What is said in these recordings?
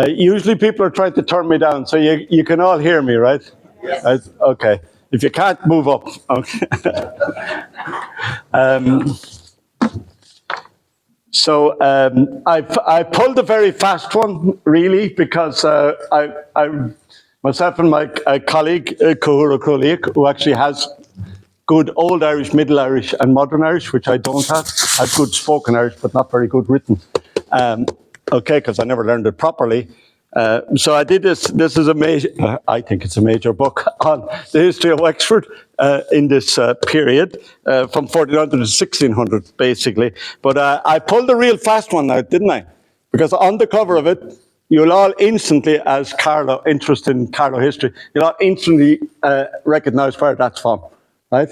Usually people are trying to turn me down, so you can all hear me, right? Yes. Okay. If you can't, move up. Okay. I pulled a very fast one, really, because myself and my colleague, Cahura Crowleyk, who actually has good Old Irish, Middle Irish, and Modern Irish, which I don't have. I have good spoken Irish, but not very good written. Okay, because I never learned it properly. So I did this. This is a major, I think it's a major book on the history of Wexford in this period, from 1400 to 1600, basically. But I pulled a real fast one out, didn't I? Because on the cover of it, you'll all instantly, as Carlow, interested in Carlow history, you'll all instantly recognise where that's from, right?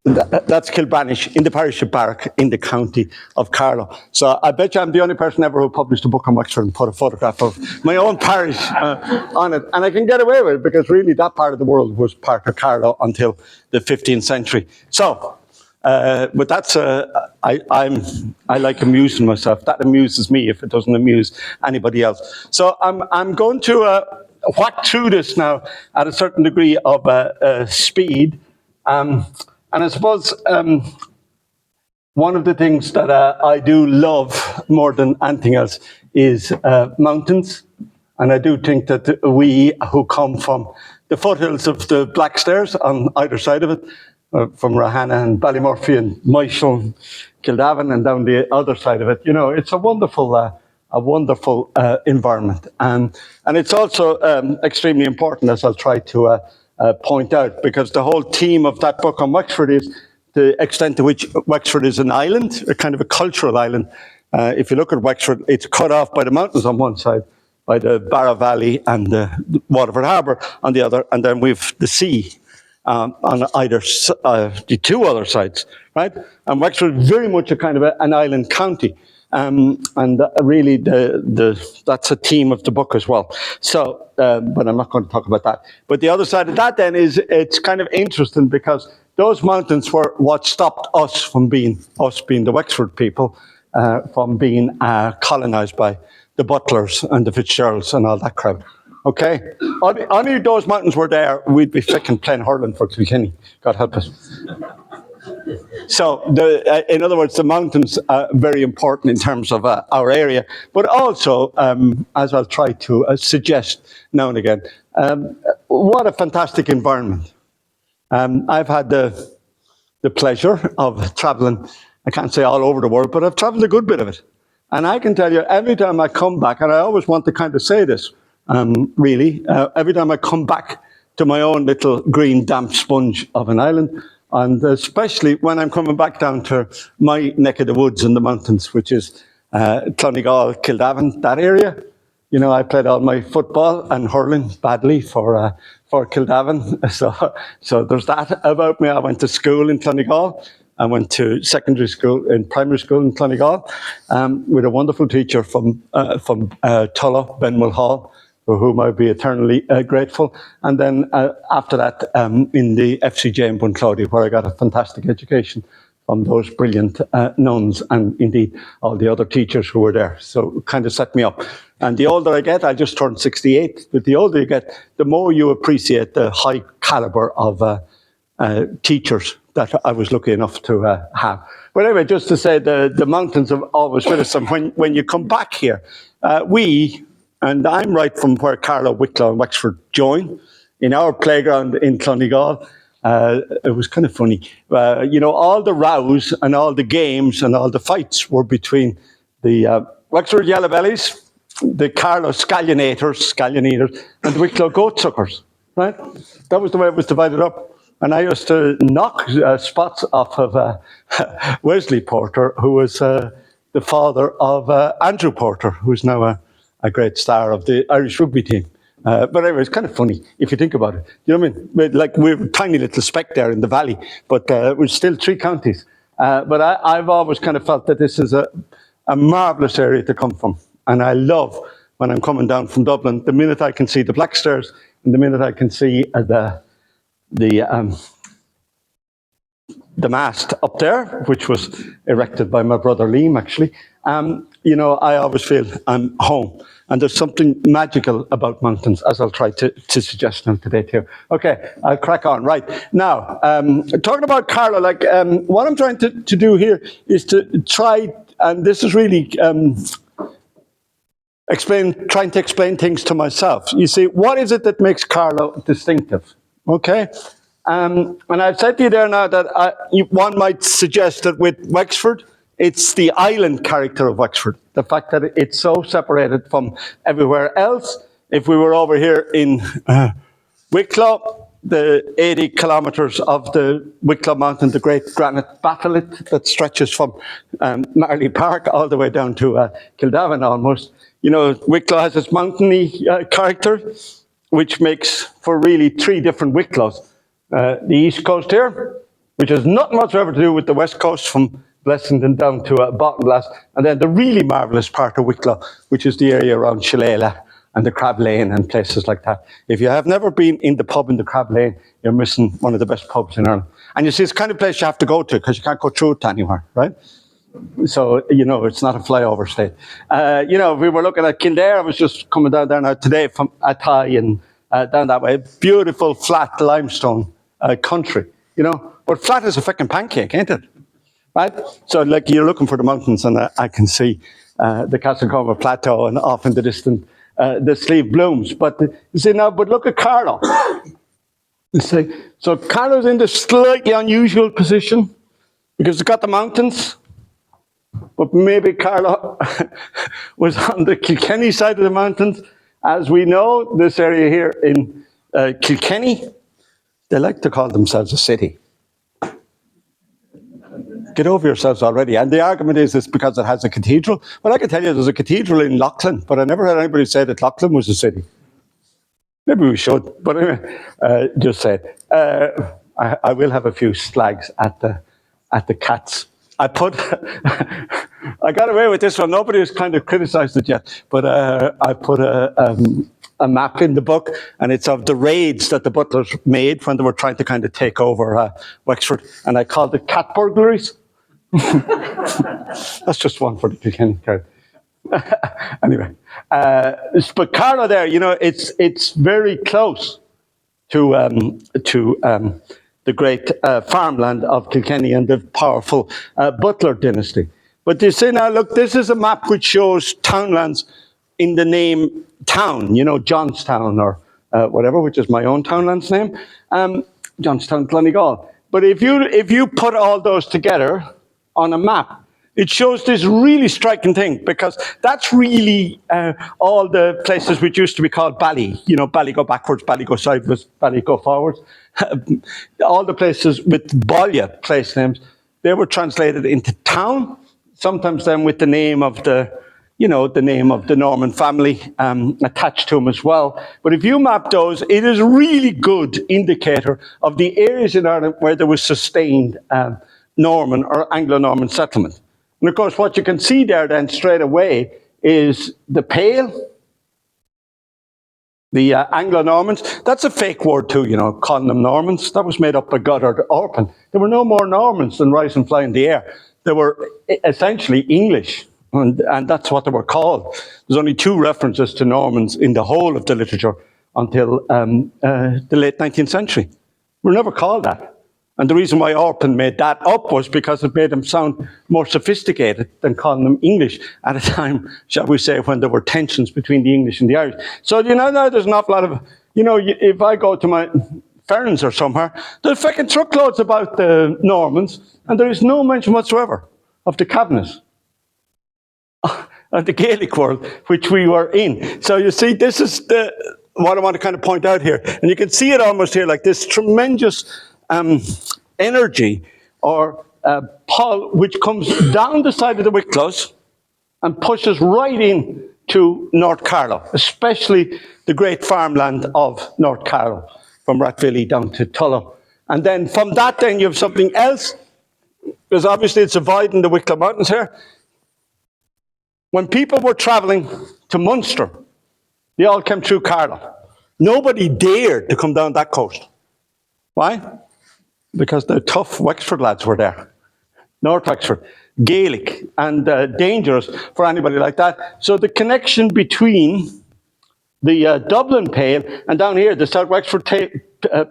That's Kilbranish, in the parish of Barragh, in the county of Carlow. So I bet you I'm the only person ever who published a book on Wexford and put a photograph of my own parish on it. And I can get away with it because really that part of the world was part of Carlow until the 15th century. So, but that's, I like amusing myself. That amuses me if it doesn't amuse anybody else. So I'm going to whack through this now at a certain degree of speed. And I suppose one of the things that I do love more than anything else is mountains. And I do think that we who come from the foothills of the Backstairs on either side of it, from Rahana and Ballymurphy and Myshall and Kildavin and down the other side of it, you know, it's a wonderful environment. And it's also extremely important, as I'll try to point out, because the whole theme of that book on Wexford is the extent to which Wexford is an island, a kind of a cultural island. If you look at Wexford, it's cut off by the mountains on one side, by the Barragh Valley and the Waterford Harbour on the other, and then we've the sea on either the two other sides, right? And Wexford is very much a kind of an island county. And really, that's a theme of the book as well. So, but I'm not going to talk about that. But the other side of that then is it's kind of interesting because those mountains were what stopped us from being the Wexford people, from being colonised by the Butlers and the Fitzgeralds and all that crowd. Okay, only those mountains were there, we'd be fucking playing hurling for Kilkenny. God help us. So, in other words, the mountains are very important in terms of our area, but also, as I'll try to suggest now and again, what a fantastic environment. I've had the pleasure of travelling, I can't say all over the world, but I've travelled a good bit of it. And I can tell you, every time I come back, and I always want to kind of say this, really, every time I come back to my own little green damp sponge of an island, and especially when I'm coming back down to my neck of the woods in the mountains, which is Clonegal, Kildavin, that area. You know, I played all my football and hurling badly for Kildavin. So there's that about me. I went to school in Clonegal. I went to secondary school, primary school in Clonegal, with a wonderful teacher from Tullow, Ben Mulhall, for whom I'd be eternally grateful. And then after that, in the FCJ in Bunclody, where I got a fantastic education from those brilliant nuns and indeed all the other teachers who were there. So it kind of set me up. And the older I get, I just turned 68, but the older you get, the more you appreciate the high calibre of teachers that I was lucky enough to have. But anyway, just to say, the mountains have always with us. And when you come back here, and I'm right from where Carlow, Wicklow and Wexford join, in our playground in Clonegal. It was kind of funny. You know, all the rows and all the games and all the fights were between the Wexford Yellow Bellies, the Carlow Scallion-eaters, and the Wicklow Goatsuckers, right? That was the way it was divided up. And I used to knock spots off of Wesley Porter, who was the father of Andrew Porter, who's now a great star of the Irish rugby team. But anyway, it's kind of funny if you think about it. You know what I mean? Like, we're a tiny little speck there in the valley, but we're still 3 counties. But I've always kind of felt that this is a marvellous area to come from. And I love, when I'm coming down from Dublin, the minute I can see the Backstairs and the minute I can see the mast up there, which was erected by my brother Liam, actually. You know, I always feel I'm home. And there's something magical about mountains, as I'll try to suggest now today too. Okay, I'll crack on. Right, now, talking about Carlow, like what I'm trying to do here is to try, and this is really trying to explain things to myself. You see, what is it that makes Carlow distinctive? Okay? And I've said to you there now that one might suggest that with Wexford, it's the island character of Wexford. The fact that it's so separated from everywhere else. If we were over here in Wicklow, the 80 kilometres of the Wicklow Mountain, the great granite batholith that stretches from Marley Park all the way down to Kildavin almost. You know, Wicklow has its mountainy character, which makes for really three different Wicklows. The east coast here, which has nothing whatsoever to do with the west coast from Blessington down to Bottomless, and then the really marvellous part of Wicklow, which is the area around Shillelagh and the Crab Lane and places like that. If you have never been in the pub in the Crab Lane, you're missing one of the best pubs in Ireland. And you see, it's the kind of place you have to go to because you can't go through it anywhere, right? So, you know, it's not a flyover state. You know, if we were looking at Kildare, I was just coming down there now today from Athy and down that way. Beautiful, flat limestone country, you know. But flat as a fucking pancake, ain't it? Right? So, like, you're looking for the mountains, and I can see the Castlecomber Plateau and off in the distance, the Slieve Blooms. But you see now, but look at Carlow. You see, so Carlow's in this slightly unusual position because it's got the mountains, but maybe Carlow was on the Kilkenny side of the mountains. As we know, this area here in Kilkenny, they like to call themselves a city. Get over yourselves already. And the argument is it's because it has a cathedral. Well, I can tell you there's a cathedral in Leighlin, but I never heard anybody say that Leighlin was a city. Maybe we should, but anyway, just say it. I will have a few slags at the cats. I got away with this one. Nobody has kind of criticised it yet, but I put a map in the book, and it's of the raids that the butlers made when they were trying to kind of take over Wexford, and I called it cat burglaries. That's just one for the Kilkenny crowd. Anyway, but Carlow there, you know, it's very close to the great farmland of Kilkenny and the powerful Butler dynasty. But you see now, look, this is a map which shows townlands in the name town, you know, Johnstown or whatever, which is my own townland's name, Johnstown, Clonegal. But if you put all those together on a map, it shows this really striking thing, because that's really all the places which used to be called Bally. You know, Bally go backwards, Bally go sideways, Bally go forwards. All the places with Ballia place names, they were translated into town, sometimes then with the name of the Norman family attached to them as well. But if you map those, it is a really good indicator of the areas in Ireland where there was sustained Norman or Anglo-Norman settlement. And of course, what you can see there then straight away is the Pale, the Anglo-Normans. That's a fake word too, you know, calling them Normans. That was made up by Goddard Orpin. There were no more Normans than rise and fly in the air. They were essentially English, and that's what they were called. There's only 2 references to Normans in the whole of the literature until the late 19th century. We're never called that. And the reason why Orpin made that up was because it made them sound more sophisticated than calling them English at a time, shall we say, when there were tensions between the English and the Irish. So, you know, now there's an awful lot of, you know, if I go to my Ferns or somewhere, there's fucking truckloads about the Normans, and there is no mention whatsoever of the Kavanaghs, of the Gaelic world, which we were in. So you see, this is what I want to kind of point out here. And you can see it almost here, like this tremendous energy or pull which comes down the side of the Wicklows and pushes right in to North Carlow, especially the great farmland of North Carlow, from Rathvilly down to Tullow. And then from that then you have something else, because obviously it's avoiding the Wicklow Mountains here. When people were travelling to Munster, they all came through Carlow. Nobody dared to come down that coast. Why? Because the tough Wexford lads were there. North Wexford, Gaelic, and dangerous for anybody like that. So the connection between the Dublin Pale and down here, the South Wexford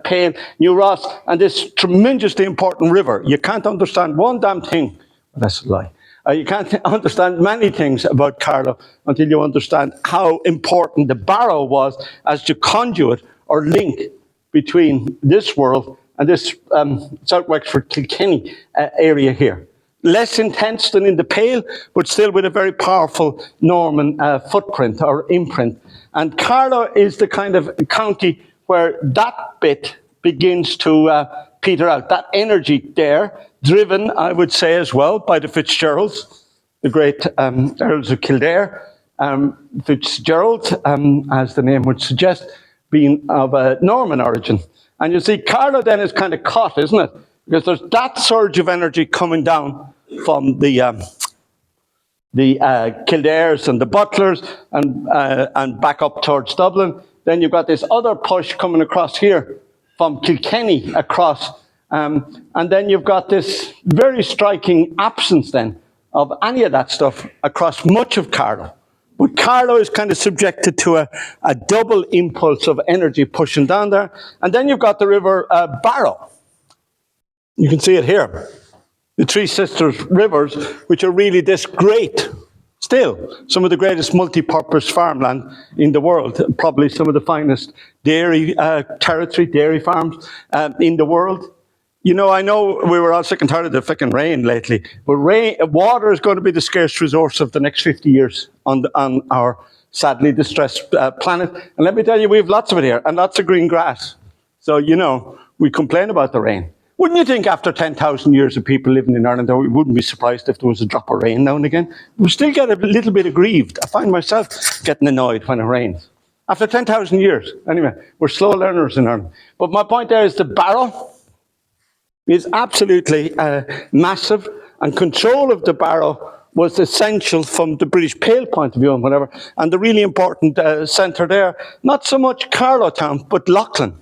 Pale, New Ross, and this tremendously important river. You can't understand one damn thing. Well, that's a lie. You can't understand many things about Carlow until you understand how important the Barrow was as the conduit or link between this world and this South Wexford Kilkenny area here. Less intense than in the Pale, but still with a very powerful Norman footprint or imprint. And Carlow is the kind of county where that bit begins to peter out. That energy there, driven, I would say as well, by the Fitzgeralds, the great Earls of Kildare. Fitzgerald, as the name would suggest, being of a Norman origin. And you see, Carlow then is kind of caught, isn't it? Because there's that surge of energy coming down from the Kildares and the Butlers and back up towards Dublin. Then you've got this other push coming across here from Kilkenny across. And then you've got this very striking absence then of any of that stuff across much of Carlow. But Carlow is kind of subjected to a double impulse of energy pushing down there. And then you've got the river Barragh. You can see it here. The Three Sisters rivers, which are really this great, still, some of the greatest multi-purpose farmland in the world, probably some of the finest dairy territory, dairy farms in the world. You know, I know we were all sick and tired of the frickin' rain lately, but water is going to be the scarce resource of the next 50 years on our sadly distressed planet. And let me tell you, we have lots of it here, and lots of green grass. So, you know, we complain about the rain. Wouldn't you think after 10,000 years of people living in Ireland, we wouldn't be surprised if there was a drop of rain now and again? We still get a little bit aggrieved. I find myself getting annoyed when it rains. After 10,000 years. Anyway, we're slow learners in Ireland. But my point there is the Barrow is absolutely massive, and control of the Barrow was essential from the British Pale point of view and whatever. And the really important centre there, not so much Carlow town, but Leighlin.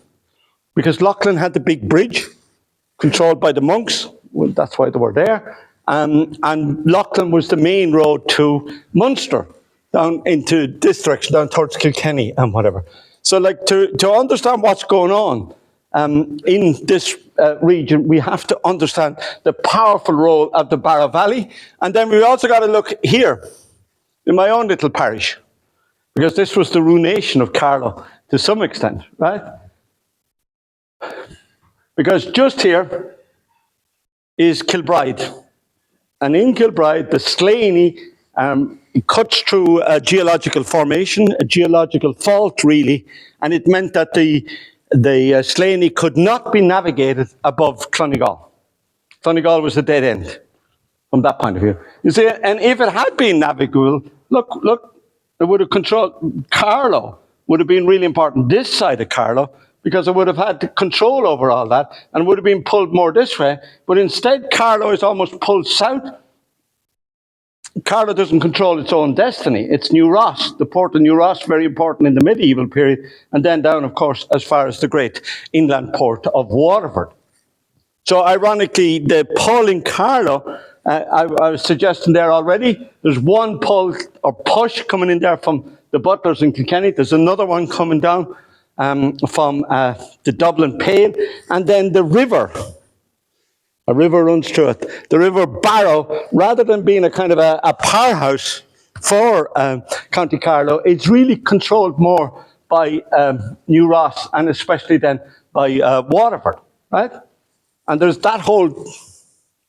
Because Leighlin had the big bridge, controlled by the monks. Well, that's why they were there. And Leighlin was the main road to Munster, down into this direction, down towards Kilkenny and whatever. So like to understand what's going on in this region, we have to understand the powerful role of the Barrow Valley. And then we also got to look here, in my own little parish, because this was the ruination of Carlow to some extent, right? Because just here is Kilbride. And in Kilbride, the Slaney cuts through a geological formation, a geological fault, really, and it meant that the Slaney could not be navigated above Clonegal. Clonegal was a dead end from that point of view. You see, and if it had been navigable, look, it would have controlled Carlow, would have been really important, this side of Carlow, because it would have had control over all that and would have been pulled more this way. But instead, Carlow is almost pulled south. Carlow doesn't control its own destiny. It's New Ross, the port of New Ross, very important in the medieval period, and then down, of course, as far as the great inland port of Waterford. So ironically, the pull in Carlow, I was suggesting there already, there's one pull or push coming in there from the Butlers in Kilkenny. There's another one coming down from the Dublin Pale, and then the river. A river runs through it. The river Barrow, rather than being a kind of a powerhouse for County Carlow, it's really controlled more by New Ross, and especially then by Waterford, right? And there's that whole,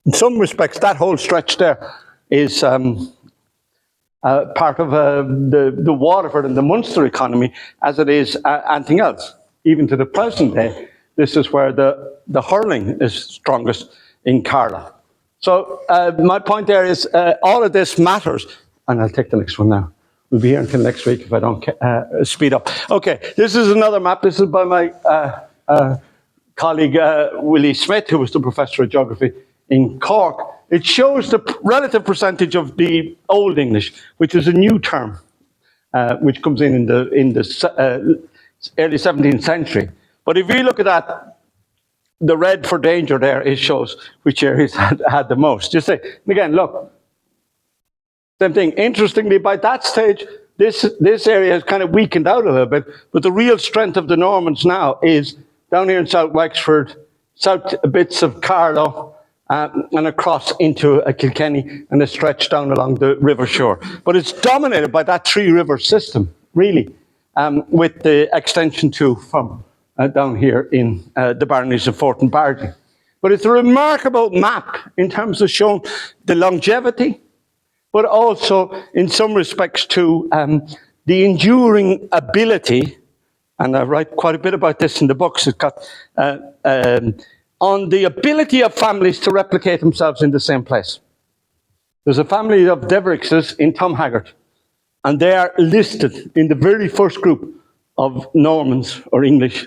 in some respects, that whole stretch there is part of the Waterford and the Munster economy as it is anything else. Even to the present day, this is where the hurling is strongest in Carlow. So my point there is all of this matters, and I'll take the next one now. We'll be here until next week if I don't speed up. Okay, this is another map. This is by my colleague Willie Smith, who was the professor of geography in Cork. It shows the relative percentage of the Old English, which is a new term, which comes in the early 17th century. But if you look at that, the red for danger there, it shows which areas had the most. You see, and again, look, same thing. Interestingly, by that stage, this area has kind of weakened out a little bit, but the real strength of the Normans now is down here in South Wexford, south bits of Carlow, and across into Kilkenny, and a stretch down along the river shore. But it's dominated by that three-river system, really, with the extension too from down here in the baronies of Fort and Barragh. But it's a remarkable map in terms of showing the longevity, but also in some respects to the enduring ability, and I write quite a bit about this in the books, it's got on the ability of families to replicate themselves in the same place. There's a family of Deverixes in Tom Haggart, and they are listed in the very first group of Normans or English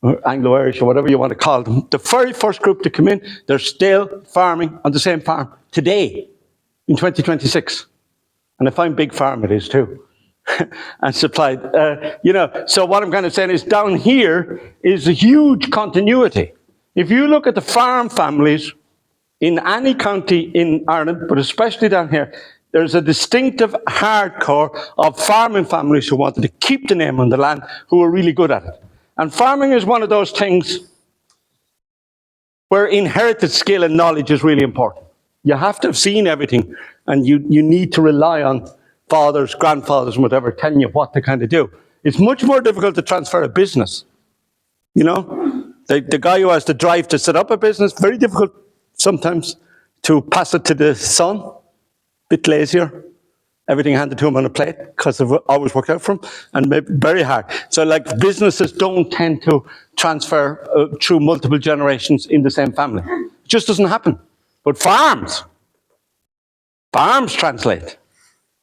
or Anglo-Irish or whatever you want to call them. The very first group to come in, they're still farming on the same farm today in 2026. And a fine big farm it is too. And supplied, so what I'm kind of saying is down here is a huge continuity. If you look at the farm families in any county in Ireland, but especially down here, there's a distinctive hardcore of farming families who wanted to keep the name on the land, who are really good at it. And farming is one of those things where inherited skill and knowledge is really important. You have to have seen everything, and you need to rely on fathers, grandfathers, and whatever, telling you what to kind of do. It's much more difficult to transfer a business. You know, the guy who has the drive to set up a business, very difficult sometimes to pass it to the son, bit lazier. Everything handed to him on a plate because they've always worked out for him, and maybe very hard. So like businesses don't tend to transfer through multiple generations in the same family. It just doesn't happen. But farms translate.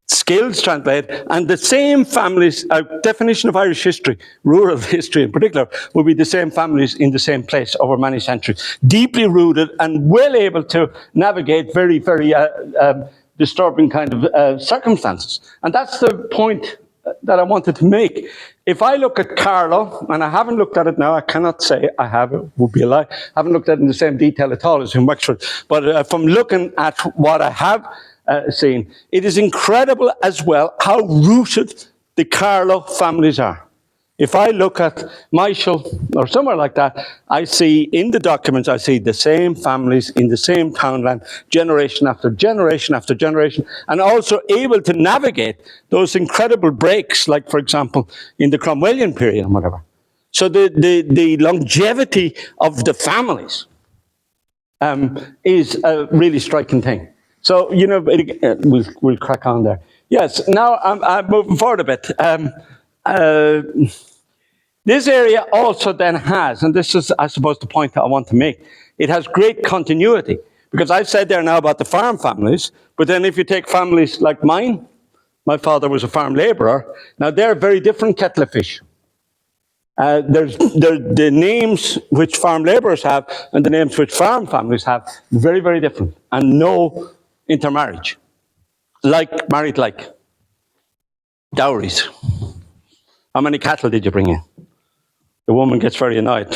Skills translate, and the same families, definition of Irish history, rural history in particular, will be the same families in the same place over many centuries. Deeply rooted and well able to navigate very, very disturbing kind of circumstances. And that's the point that I wanted to make. If I look at Carlow, and I haven't looked at it now, I cannot say I have, it would be a lie. I haven't looked at it in the same detail at all as in Wexford. But from looking at what I have seen, it is incredible as well how rooted the Carlow families are. If I look at Myshall or somewhere like that, I see in the documents, I see the same families in the same townland, generation after generation after generation, and also able to navigate those incredible breaks, like, for example, in the Cromwellian period and whatever. So the longevity of the families is a really striking thing. So, you know, we'll crack on there. Yes, now I'm moving forward a bit. This area also then has, and this is, I suppose, the point that I want to make, it has great continuity. Because I've said there now about the farm families, but then if you take families like mine, my father was a farm labourer, now they're very different kettle of fish. There's the names which farm labourers have and the names which farm families have, very, very different, and no intermarriage. Like, married like. Dowries. How many cattle did you bring in? The woman gets very annoyed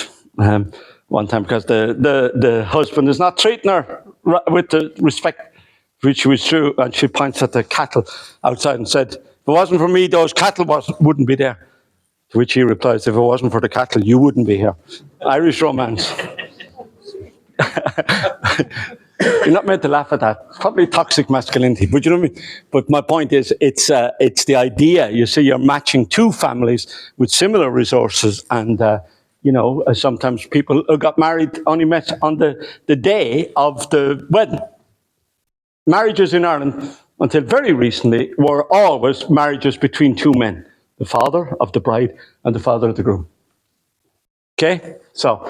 one time because the husband is not treating her with the respect which was true, and she points at the cattle outside and said, if it wasn't for me, those cattle wouldn't be there. To which he replies, if it wasn't for the cattle, you wouldn't be here. Irish romance. You're not meant to laugh at that. It's probably toxic masculinity, but you know what I mean? But my point is, it's the idea. You see, you're matching two families with similar resources, and sometimes people who got married only met on the day of the wedding. Marriages in Ireland, until very recently, were always marriages between two men, the father of the bride and the father of the groom. Okay, so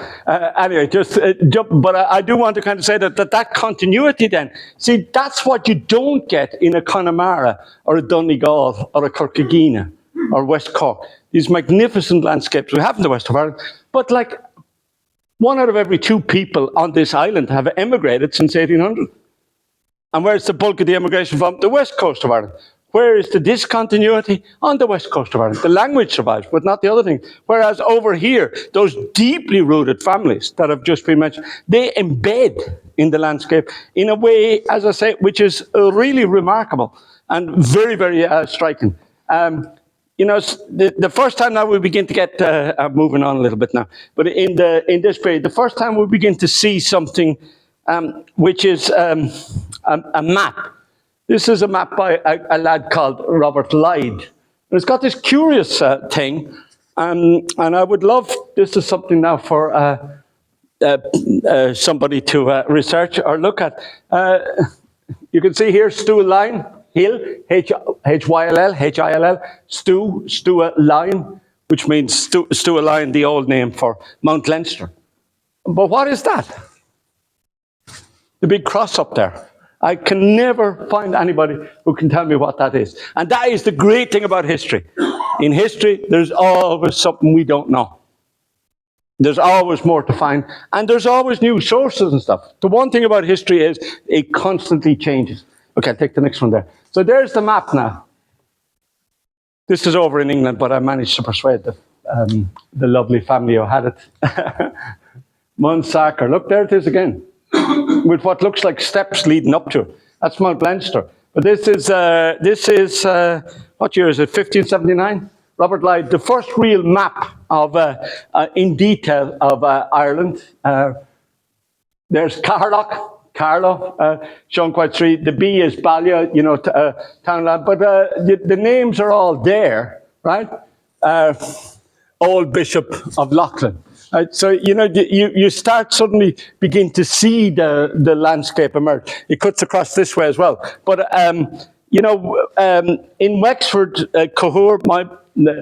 anyway, but I do want to kind of say that continuity then, see, that's what you don't get in a Connemara or a Donegal or a Kirkagena or West Cork. These magnificent landscapes we have in the west of Ireland, but like 1 out of every 2 people on this island have emigrated since 1800. And where's the bulk of the emigration from? The west coast of Ireland, Where is the discontinuity? On the west coast of Ireland. The language survives, but not the other thing. Whereas over here, those deeply rooted families that have just been mentioned, they embed in the landscape in a way, as I say, which is really remarkable and very, very striking. You know, the first time now we begin to get, I'm moving on a little bit now, but in this period, the first time we begin to see something which is a map. This is a map by a lad called Robert Lyde. And it's got this curious thing, and I would love, this is something now for somebody to research or look at. You can see here, Stúil Hill, Hyll, Stúil, which means Stúil, the old name for Mount Leinster. But what is that? The big cross up there. I can never find anybody who can tell me what that is. And that is the great thing about history. In history, there's always something we don't know. There's always more to find. And there's always new sources and stuff. The one thing about history is it constantly changes. Okay, I'll take the next one there. So there's the map now. This is over in England, but I managed to persuade the lovely family who had it. Munsacker. Look, there it is again. With what looks like steps leading up to it. That's Mount Leinster. But this is what year is it? 1579? Robert Lyde, the first real map of in detail of Ireland. There's Carlow, shown quite straight. The B is Ballon, you know, townland. But the names are all there, right? Old Bishop of Leighlin. So, you know, you start suddenly begin to see the landscape emerge. It cuts across this way as well. But, you know, in Wexford, Cahur,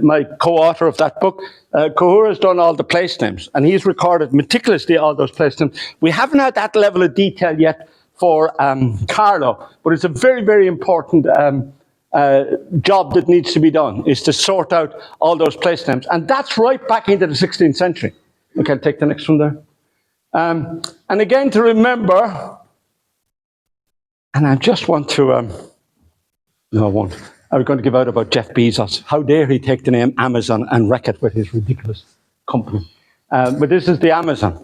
my co-author of that book, Cahur has done all the place names, and he's recorded meticulously all those place names. We haven't had that level of detail yet for Carlow, but it's a very, very important job that needs to be done, is to sort out all those place names. And that's right back into the 16th century. Okay, I'll take the next one there. And again, to remember, and I just want to, no, I won't. I was going to give out about Jeff Bezos. How dare he take the name Amazon and wreck it with his ridiculous company. But this is the Amazon.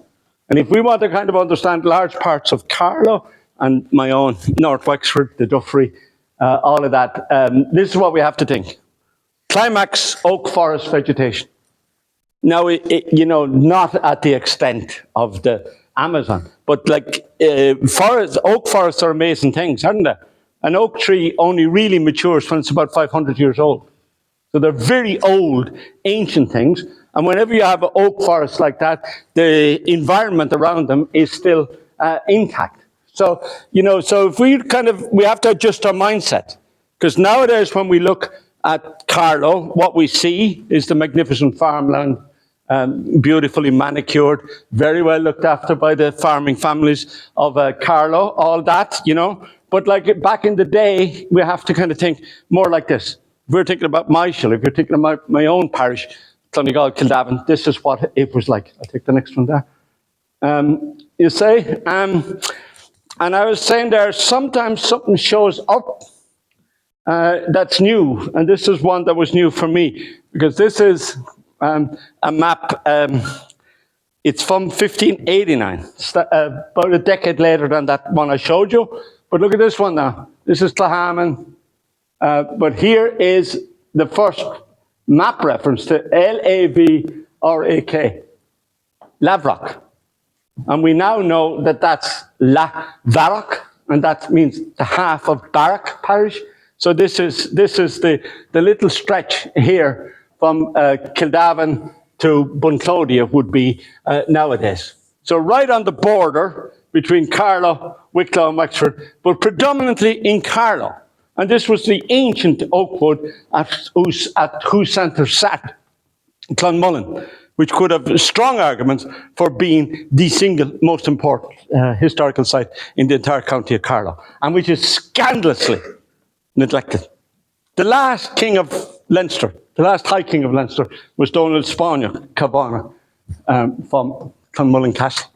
And if we want to kind of understand large parts of Carlow and my own North Wexford, the Duffery, all of that, this is what we have to think. Climax oak forest vegetation. Now, you know, not at the extent of the Amazon, but like oak forests are amazing things, aren't they? An oak tree only really matures when it's about 500 years old. So they're very old, ancient things. And whenever you have an oak forest like that, the environment around them is still intact. So, you know, so if we have to adjust our mindset. Because nowadays when we look at Carlow, what we see is the magnificent farmland, beautifully manicured, very well looked after by the farming families of Carlow, all that, you know. But like back in the day, we have to kind of think more like this. If we're thinking about Myshall, if you're thinking about my own parish, Clonegal, Kildavin, this is what it was like. I'll take the next one there. You say, and I was saying there, sometimes something shows up that's new, and this is one that was new for me, because this is a map, it's from 1589, about a decade later than that one I showed you. But look at this one now. This is Caomhánach. But here is the first map reference to Lavrak, Lavrak. And we now know that that's Lavrak, and that means the half of Barragh parish. So this is the little stretch here from Kildavin to Bunclody would be nowadays. So right on the border between Carlow, Wicklow and Wexford, but predominantly in Carlow. And this was the ancient oak wood at whose centre sat Clonmullen, which could have strong arguments for being the single most important historical site in the entire county of Carlow, and which is scandalously neglected. The last king of Leinster, the last High King of Leinster, was Domhnall Spáinneach, Kavanagh, from Clonmullen Castle.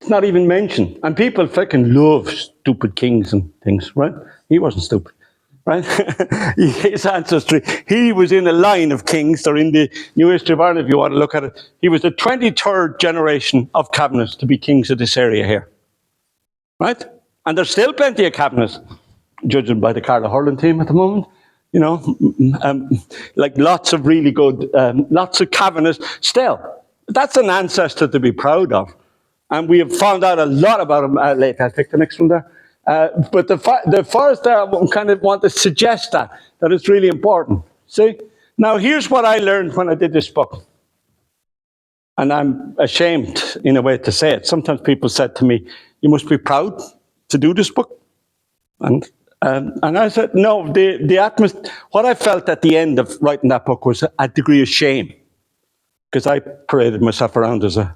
It's not even mentioned. And people fucking love stupid kings and things, right? He wasn't stupid. right? His ancestry, he was in a line of kings, or in the New History of Ireland, if you want to look at it. He was the 23rd generation of Kavanaghs to be kings of this area here, right? And there's still plenty of Kavanaghs, judging by the Carlow hurling team at the moment. You know, like lots of really good, lots of Kavanaghs still. That's an ancestor to be proud of. And we have found out a lot about him lately. I'll take the next one there. But the forest there, I kind of want to suggest that it's really important. See? Now, here's what I learned when I did this book. And I'm ashamed, in a way, to say it. Sometimes people said to me, you must be proud to do this book. And I said, no, the atmosphere, what I felt at the end of writing that book was a degree of shame. Because I paraded myself around as a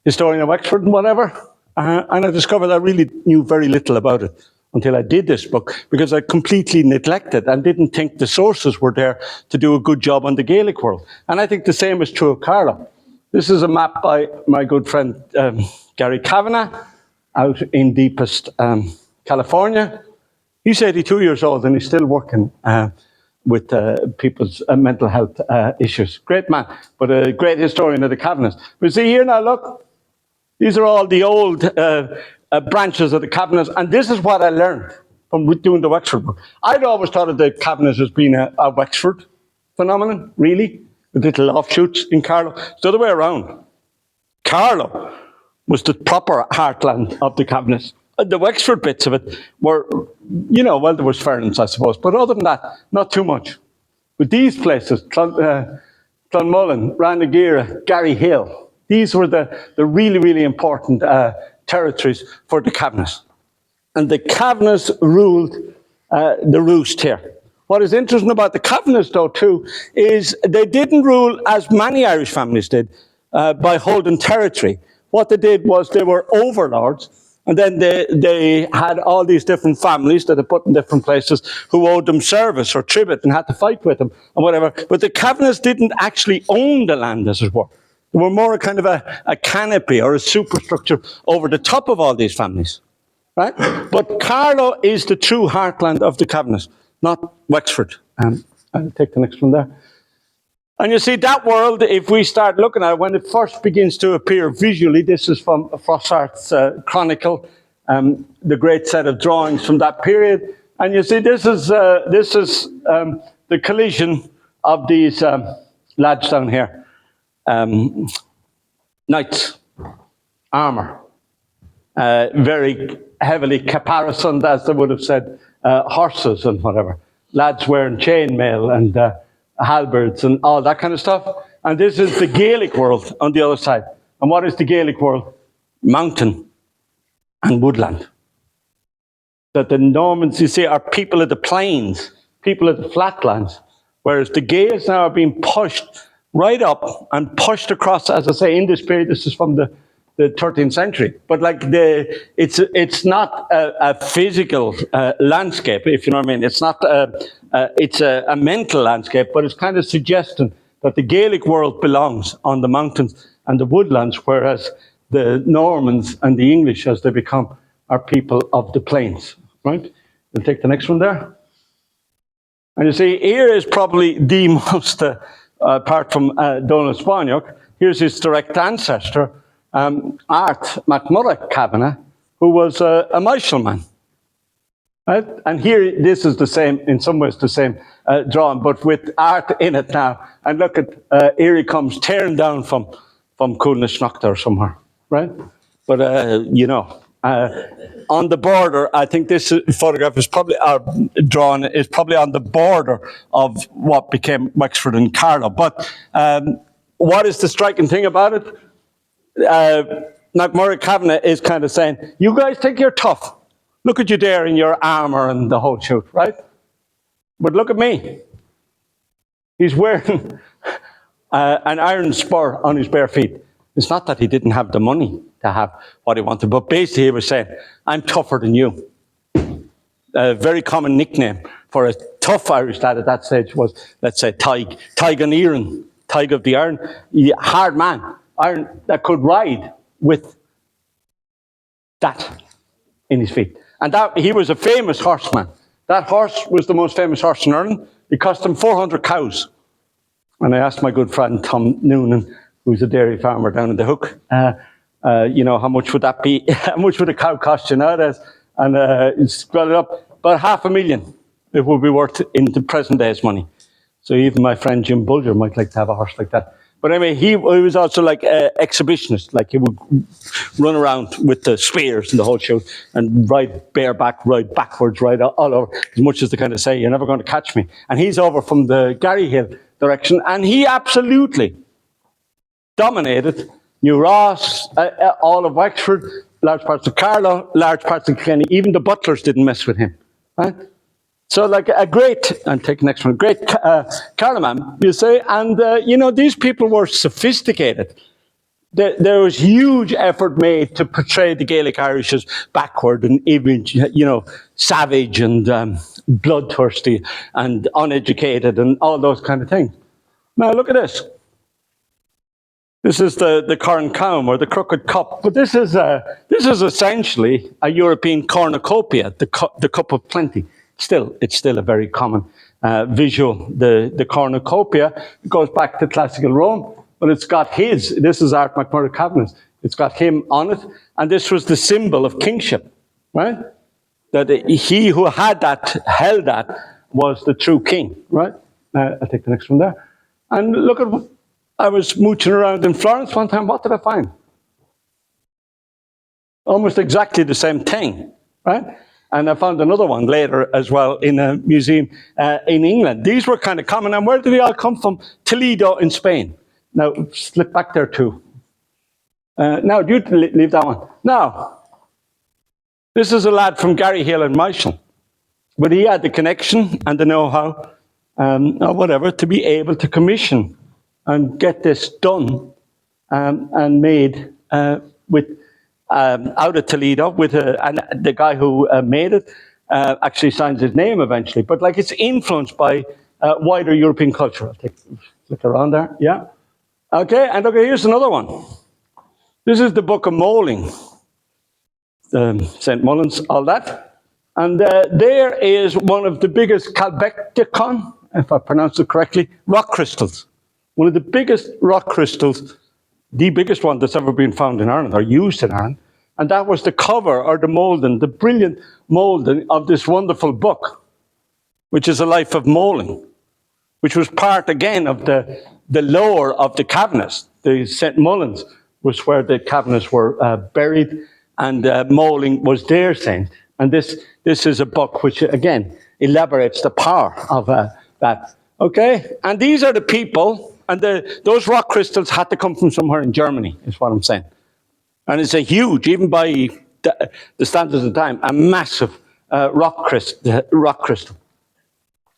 historian of Wexford and whatever. And I discovered I really knew very little about it until I did this book, because I completely neglected and didn't think the sources were there to do a good job on the Gaelic world. And I think the same is true of Carlow. This is a map by my good friend Gary Kavanagh out in deepest California. He's 82 years old and he's still working with people's mental health issues. Great man, but a great historian of the Kavanaghs. But see here now, look, these are all the old branches of the Kavanaghs, and this is what I learned from doing the Wexford book. I'd always thought of the Kavanaghs as being a Wexford phenomenon, really, with little offshoots in Carlow. It's the other way around. Carlow was the proper heartland of the Kavanaghs. The Wexford bits of it were, you know, well, there was Ferns, I suppose, but other than that, not too much. But these places, Clonmullen, Ranagira, Gary Hill, these were the really, really important territories for the Kavanaghs. And the Kavanaghs ruled the roost here. What is interesting about the Kavanaghs, though, too, is they didn't rule as many Irish families did by holding territory. What they did was they were overlords. And then they had all these different families that they put in different places who owed them service or tribute and had to fight with them and whatever. But the Kavanaghs didn't actually own the land, as it were. They were more a kind of a canopy or a superstructure over the top of all these families, right? But Carlow is the true heartland of the Kavanaghs, not Wexford. I'll take the next one there. And you see, that world, if we start looking at it, when it first begins to appear visually, this is from Froissart's Chronicle, the great set of drawings from that period. And you see, this is the collision of these lads down here. Knights, armour, very heavily caparisoned, as they would have said, horses and whatever. Lads wearing chainmail and halberds and all that kind of stuff. And this is the Gaelic world on the other side. And what is the Gaelic world? Mountain and woodland. That the Normans, you see, are people of the plains, people of the flatlands, whereas the Gaels now are being pushed right up and pushed across, as I say, in this period. This is from the 13th century. But like it's not a physical landscape, if you know what I mean. It's not, it's a mental landscape, but it's kind of suggesting that the Gaelic world belongs on the mountains and the woodlands, whereas the Normans and the English, as they become, are people of the plains, right? We'll take the next one there. And you see, here is probably the most, apart from Domhnall Spáinneach, here's his direct ancestor, Art MacMurrough Kavanagh, who was a Myshall man. Right? And here, this is the same, in some ways the same drawing, but with art in it now. And look at, here he comes tearing down from Coolnishnocht or somewhere, right? But, you know, on the border, I think this photograph is probably, drawn, is probably on the border of what became Wexford and Carlow. But what is the striking thing about it? MacMurrough Kavanagh is kind of saying, you guys think you're tough. Look at you there in your armour and the whole shoot, right? But look at me. He's wearing an iron spur on his bare feet. It's not that he didn't have the money to have what he wanted, but basically he was saying, I'm tougher than you. A very common nickname for a tough Irish lad at that stage was, let's say, Tig. Tig an Iron, Tig of the Iron, hard man, iron that could ride with that in his feet. And that he was a famous horseman That horse was the most famous horse in Ireland. It cost him 400 cows. And I asked my good friend Tom Noonan, who's a dairy farmer down in the Hook, you know, how much would that be? How much would a cow cost you nowadays? And it's got it up about $500,000. It would be worth in the present day's money. So even my friend Jim Bulger might like to have a horse like that. But anyway, he was also like an exhibitionist. Like he would run around with the spears and the whole show and ride bareback, ride backwards, ride all over, as much as they kind of say, you're never going to catch me. And he's over from the Garryhill direction, and he absolutely dominated New Ross, all of Wexford, large parts of Carlow, large parts of Kilkenny. Even the butlers didn't mess with him. Right? So like a great, and take the next one, great Carlow, you say, and you know, these people were sophisticated. There was huge effort made to portray the Gaelic Irish as backward and even, you know, savage and bloodthirsty and uneducated and all those kind of things. Now look at this. This is the Corn Comb or the Crooked Cup, but this is essentially a European cornucopia, the cup of plenty. It's still a very common visual. The cornucopia goes back to classical Rome, but it's got this is Art McMurdo Cavanagh's, it's got him on it, and this was the symbol of kingship, right? That he who had that, held that, was the true king, right? I'll take the next one there. And look at, I was mooching around in Florence one time, what did I find? Almost exactly the same thing, right? And I found another one later as well in a museum in England. These were kind of common. And where did they all come from? Toledo in Spain. Now, slip back there too. Now, you leave that one. Now, this is a lad from Garryhill and Myshall. But he had the connection and the know-how, or whatever, to be able to commission and get this done and made with out of Toledo with and the guy who made it actually signs his name eventually. But like it's influenced by wider European culture. I'll take look around there. Yeah. Okay. And okay, here's another one. This is the Book of Moling, St. Mullins, all that. And there is one of the biggest Calbecticon, if I pronounce it correctly, rock crystals. One of the biggest rock crystals, the biggest one that's ever been found in Ireland, or used in Ireland. And that was the cover, or the moulding, the brilliant moulding of this wonderful book, which is A Life of Moling, which was part, again, of the lore of the Kavanaghs. The St. Mullins was where the Kavanaghs were buried, and Moling was their saint. And this is a book which, again, elaborates the power of that. Okay? And these are the people. And those rock crystals had to come from somewhere in Germany, is what I'm saying. And it's a huge, even by the standards of the time, a massive rock crystal.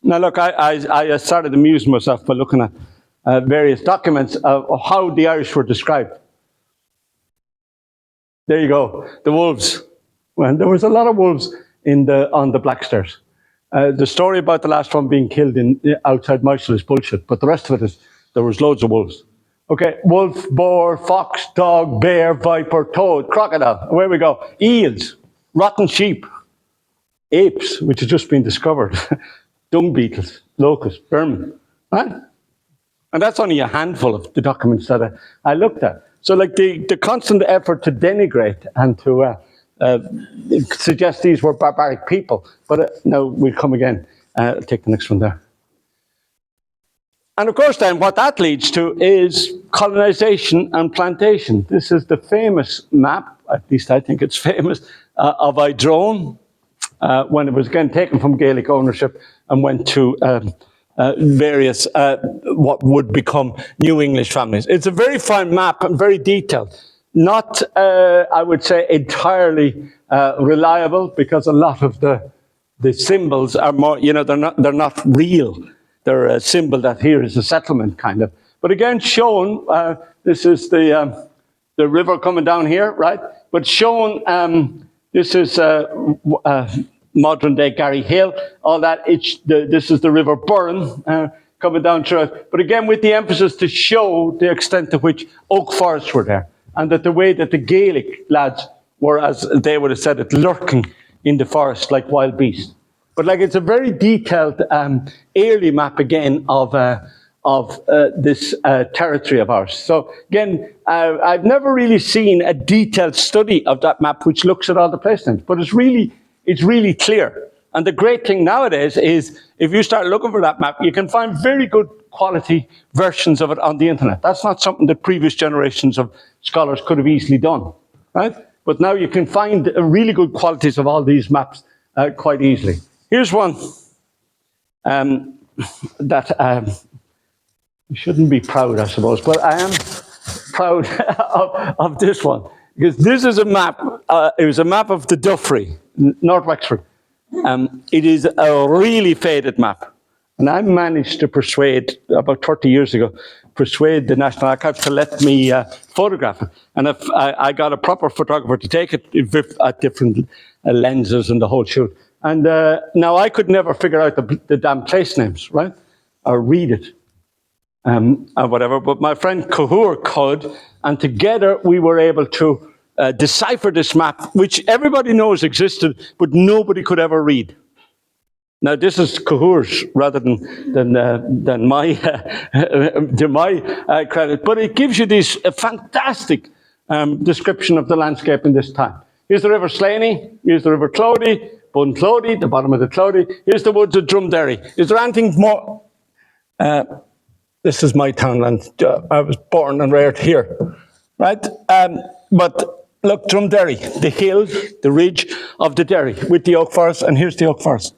Now look, I started amusing myself by looking at various documents of how the Irish were described. There you go, the wolves. Well, there was a lot of wolves on the Backstairs. The story about the last one being killed outside Myshall is bullshit, but the rest of it is, there was loads of wolves. Okay, wolf, boar, fox, dog, bear, viper, toad, crocodile. Away we go. Eels, rotten sheep, apes, which has just been discovered, dung beetles, locusts, vermin, right? And that's only a handful of the documents that I looked at. So like the constant effort to denigrate and to suggest these were barbaric people. But now we'll come again. I'll take the next one there. And of course then what that leads to is colonization and plantation. This is the famous map, at least I think it's famous, of Idrone, when it was again taken from Gaelic ownership and went to various, what would become New English families. It's a very fine map and very detailed. Not, I would say, entirely reliable, because a lot of the symbols are more, you know, they're not real. They're a symbol that here is a settlement, kind of. But again, shown, this is the river coming down here, right? But shown, this is modern-day Garryhill, all that. This is the River Burren coming down through it. But again, with the emphasis to show the extent to which oak forests were there, and that the way that the Gaelic lads were, as they would have said it, lurking in the forest like wild beasts. But like, it's a very detailed early map again of this territory of ours. So again, I've never really seen a detailed study of that map which looks at all the place names, but it's really clear. And the great thing nowadays is, if you start looking for that map, you can find very good quality versions of it on the internet. That's not something that previous generations of scholars could have easily done, right? But now you can find really good qualities of all these maps quite easily. Here's one that you shouldn't be proud, I suppose, but I am proud of this one, because this is a map. It was a map of the Duffery, North Wexford. It is a really faded map. And I managed to persuade, about 30 years ago, persuade the National Archives to let me photograph it. And if I got a proper photographer to take it at different lenses and the whole shoot. And now I could never figure out the damn place names, right? Or read it, or whatever. But my friend Cahur could, and together we were able to decipher this map, which everybody knows existed, but nobody could ever read. Now, this is Cahur's rather than my to my credit, but it gives you this fantastic description of the landscape in this time. Here's the River Slaney, here's the River Clody, Bunclody, the bottom of the Clody. Here's the woods of Drumderry. Is there anything more? This is my townland. I was born and reared here, right? But look, Drumderry, the hill, the ridge of the Derry with the oak forest, and here's the oak forest.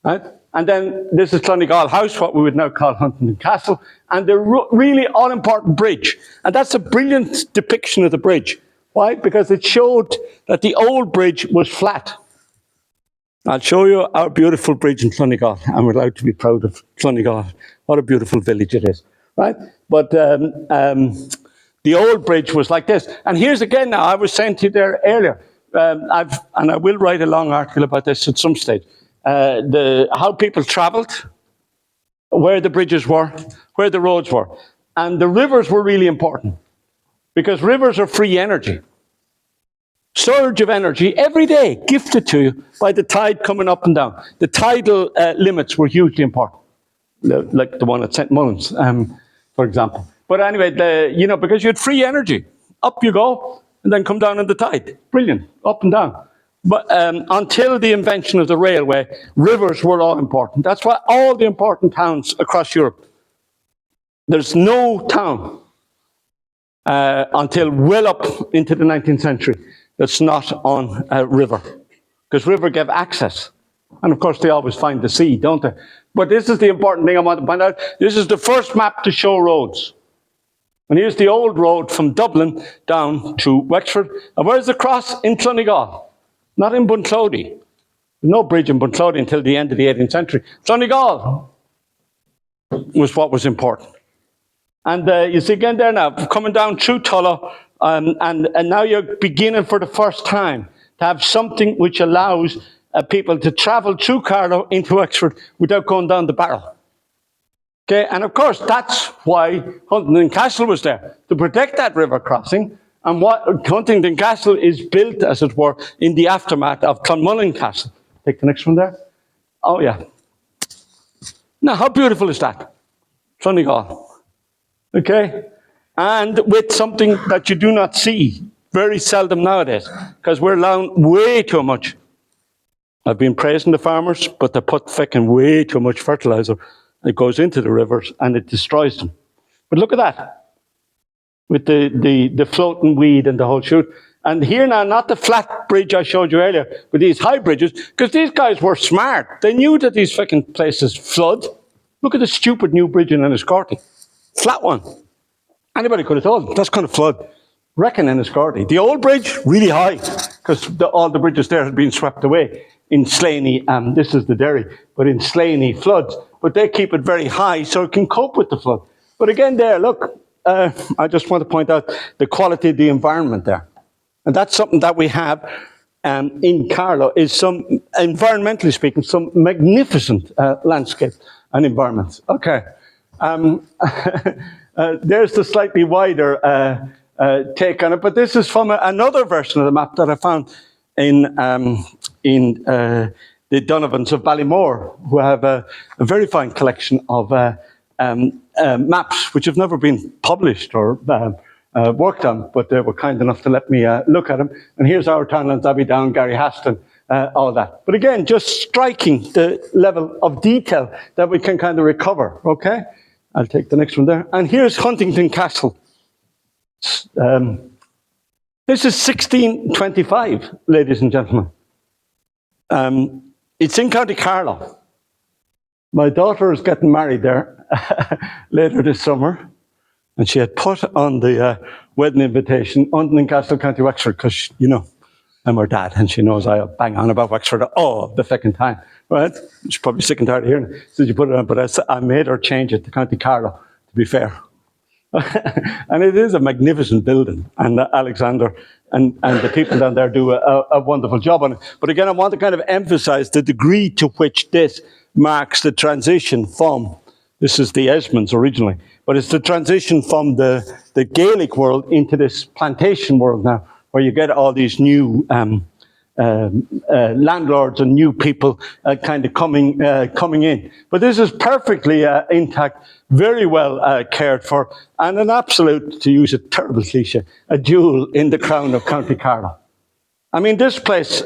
Right? And then this is Clonegal House, what we would now call Huntingdon Castle, and the really all-important bridge. And that's a brilliant depiction of the bridge. Why? Because it showed that the old bridge was flat. I'll show you our beautiful bridge in Clonegal, and we're allowed to be proud of Clonegal. What a beautiful village it is, right? But the old bridge was like this. And here's again now, I was saying to you there earlier, and I will write a long article about this at some stage, how people travelled, where the bridges were, where the roads were. And the rivers were really important, because rivers are free energy. Surge of energy every day, gifted to you by the tide coming up and down. The tidal limits were hugely important, like the one at St. Mullins, for example. But anyway, because you had free energy, up you go, and then come down on the tide. Brilliant, up and down. But until the invention of the railway, rivers were all important. That's why all the important towns across Europe, there's no town until well up into the 19th century that's not on a river, because river gave access. And of course, they always find the sea, don't they? But this is the important thing I want to point out. This is the first map to show roads. And here's the old road from Dublin down to Wexford. And where's the cross? In Clonegal, not in Bunclody. There's no bridge in Bunclody until the end of the 18th century. Clonegal was what was important. And you see again there now, coming down through Tullow, and now you're beginning for the first time to have something which allows people to travel through Carlow into Wexford without going down the Barragh. Okay, and of course that's why Huntingdon Castle was there, to protect that river crossing. And what Huntingdon Castle is built, as it were, in the aftermath of Clonmullen Castle. Take the next one there. Oh yeah. Now how beautiful is that? Clonegal. Okay? And with something that you do not see very seldom nowadays, because we're allowing way too much. I've been praising the farmers, but they put fucking way too much fertilizer. It goes into the rivers and it destroys them. But look at that, with the floating weed and the whole shoot. And here now, not the flat bridge I showed you earlier, but these high bridges, because these guys were smart. They knew that these fucking places flood. Look at the stupid new bridge in Enniscorthy. Flat one. Anybody could have told them, that's going to flood. Reckon Enniscorthy. The old bridge, really high, because all the bridges there had been swept away. In Slaney, this is the Derry, but in Slaney floods. But they keep it very high so it can cope with the flood. But again there, look, I just want to point out the quality of the environment there. And that's something that we have in Carlow, is some, environmentally speaking, some magnificent landscape and environments. Okay. There's the slightly wider take on it, but this is from another version of the map that I found in the Donovans of Ballymore, who have a very fine collection of maps, which have never been published or worked on, but they were kind enough to let me look at them. And here's our townlands, Abbey Down, Gary Haston, all that. But again, just striking the level of detail that we can kind of recover, okay? I'll take the next one there. And here's Huntington Castle. This is 1625, ladies and gentlemen. It's in County Carlow. My daughter is getting married there later this summer, and she had put on the wedding invitation, Huntington Castle, County Wexford, because, you know, I'm her dad, and she knows I bang on about Wexford all the fucking time, right? She's probably sick and tired of hearing it. So you put it on, but I made her change it to County Carlow, to be fair. And it is a magnificent building, and Alexander and the people down there do a wonderful job on it. But again, I want to kind of emphasize the degree to which this marks the transition from, this is the Esmonds originally, but it's the transition from the Gaelic world into this plantation world now, where you get all these new landlords and new people kind of coming in. But this is perfectly intact, very well cared for, and an absolute, to use a terrible cliche, a jewel in the crown of County Carlow. I mean, this place,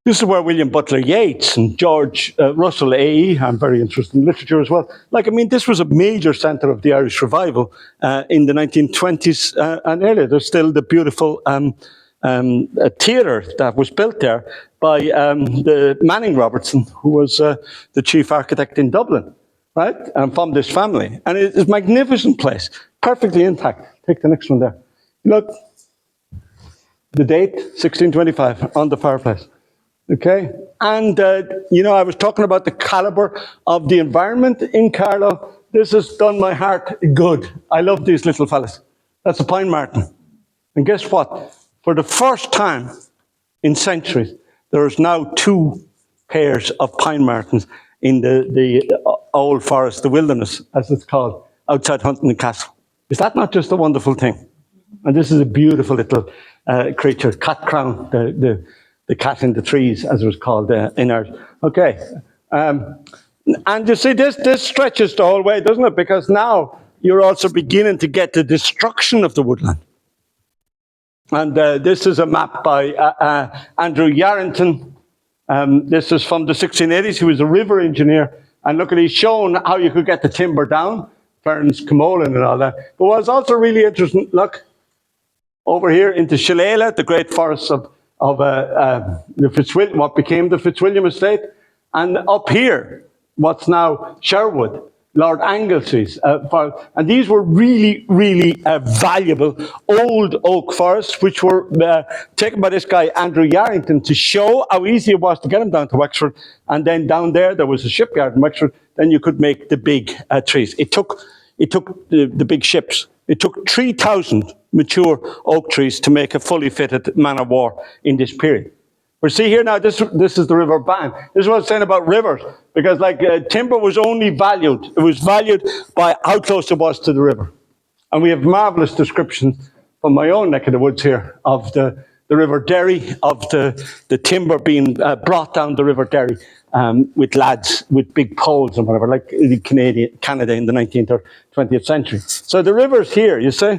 this is where William Butler Yeats and George Russell A.E., I'm very interested in literature as well. Like, I mean, this was a major centre of the Irish revival in the 1920s and earlier. There's still the beautiful a theatre that was built there by the Manning Robertson, who was the chief architect in Dublin, right? And from this family. And it's a magnificent place, perfectly intact. Take the next one there. Look, the date, 1625, on the fireplace. Okay? And, you know, I was talking about the calibre of the environment in Carlow. This has done my heart good. I love these little fellas. That's a pine marten. And guess what? For the first time in centuries, there is now 2 pairs of pine martens in the old forest, the wilderness, as it's called, outside Huntington Castle. Is that not just a wonderful thing? And this is a beautiful little creature, cat crown, the cat in the trees, as it was called in Irish. Okay. And you see, this stretches the whole way, doesn't it? Because now you're also beginning to get the destruction of the woodland. And this is a map by Andrew Yarrington. This is from the 1680s. He was a river engineer. And look, he's shown how you could get the timber down, Ferns, Caomhánach and all that. But what's also really interesting, look, over here into Shillelagh, the great forests of the Fitzwilliam, what became the Fitzwilliam estate. And up here, what's now Sherwood, Lord Anglesy's and these were really, really valuable old oak forests, which were taken by this guy, Andrew Yarrington, to show how easy it was to get them down to Wexford. And then down there was a shipyard in Wexford. Then you could make the big trees. It took the big ships. It took 3,000 mature oak trees to make a fully fitted man-of-war in this period. But see here now, this is the River Bann. This is what I'm saying about rivers, because like timber was only valued. It was valued by how close it was to the river. And we have marvellous descriptions from my own neck of the woods here of the River Derry, of the timber being brought down the River Derry with lads with big poles and whatever, like in Canada in the 19th or 20th century. So the rivers here, you see,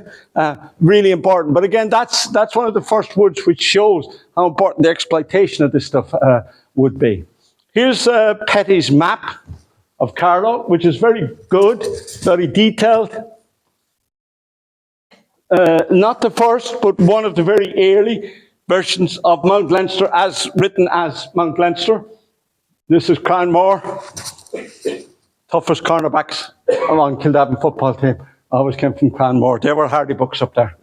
really important. But again, that's one of the first woods which shows how important the exploitation of this stuff would be. Here's Petty's map of Carlow, which is very good, very detailed. Not the first, but one of the very early versions of Mount Leinster, as written as Mount Leinster. This is Cranmore, toughest cornerbacks along Kildavin football team. Always came from Cranmore. They were hardy bucks up there.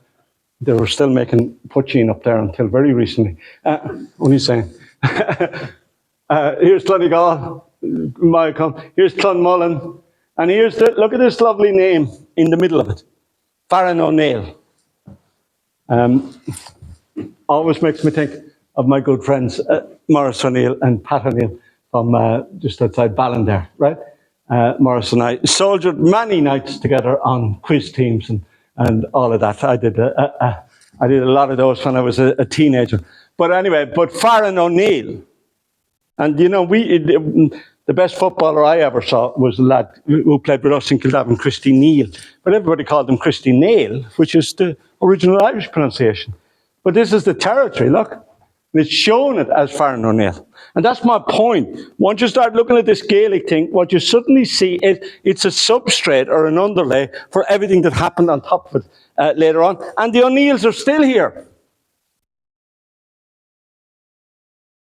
They were still making poaching up there until very recently. Only saying. Here's Clonegal, here's Clonmullen, and here's look at this lovely name in the middle of it, Farran O'Neill. Always makes me think of my good friends Maurice O'Neill and Pat O'Neill from just outside Ballon there, right? Maurice and I soldiered many nights together on quiz teams and all of that. I did a lot of those when I was a teenager. But anyway, but Farran O'Neill And you know, the best footballer I ever saw was a lad who played with us in Kildavin, Christy Neal. But everybody called him Christy Nail, which is the original Irish pronunciation. But this is the territory, look. And it's shown it as Farran O'Neill. And that's my point. Once you start looking at this Gaelic thing, what you suddenly see is it's a substrate or an underlay for everything that happened on top of it later on. And the O'Neills are still here.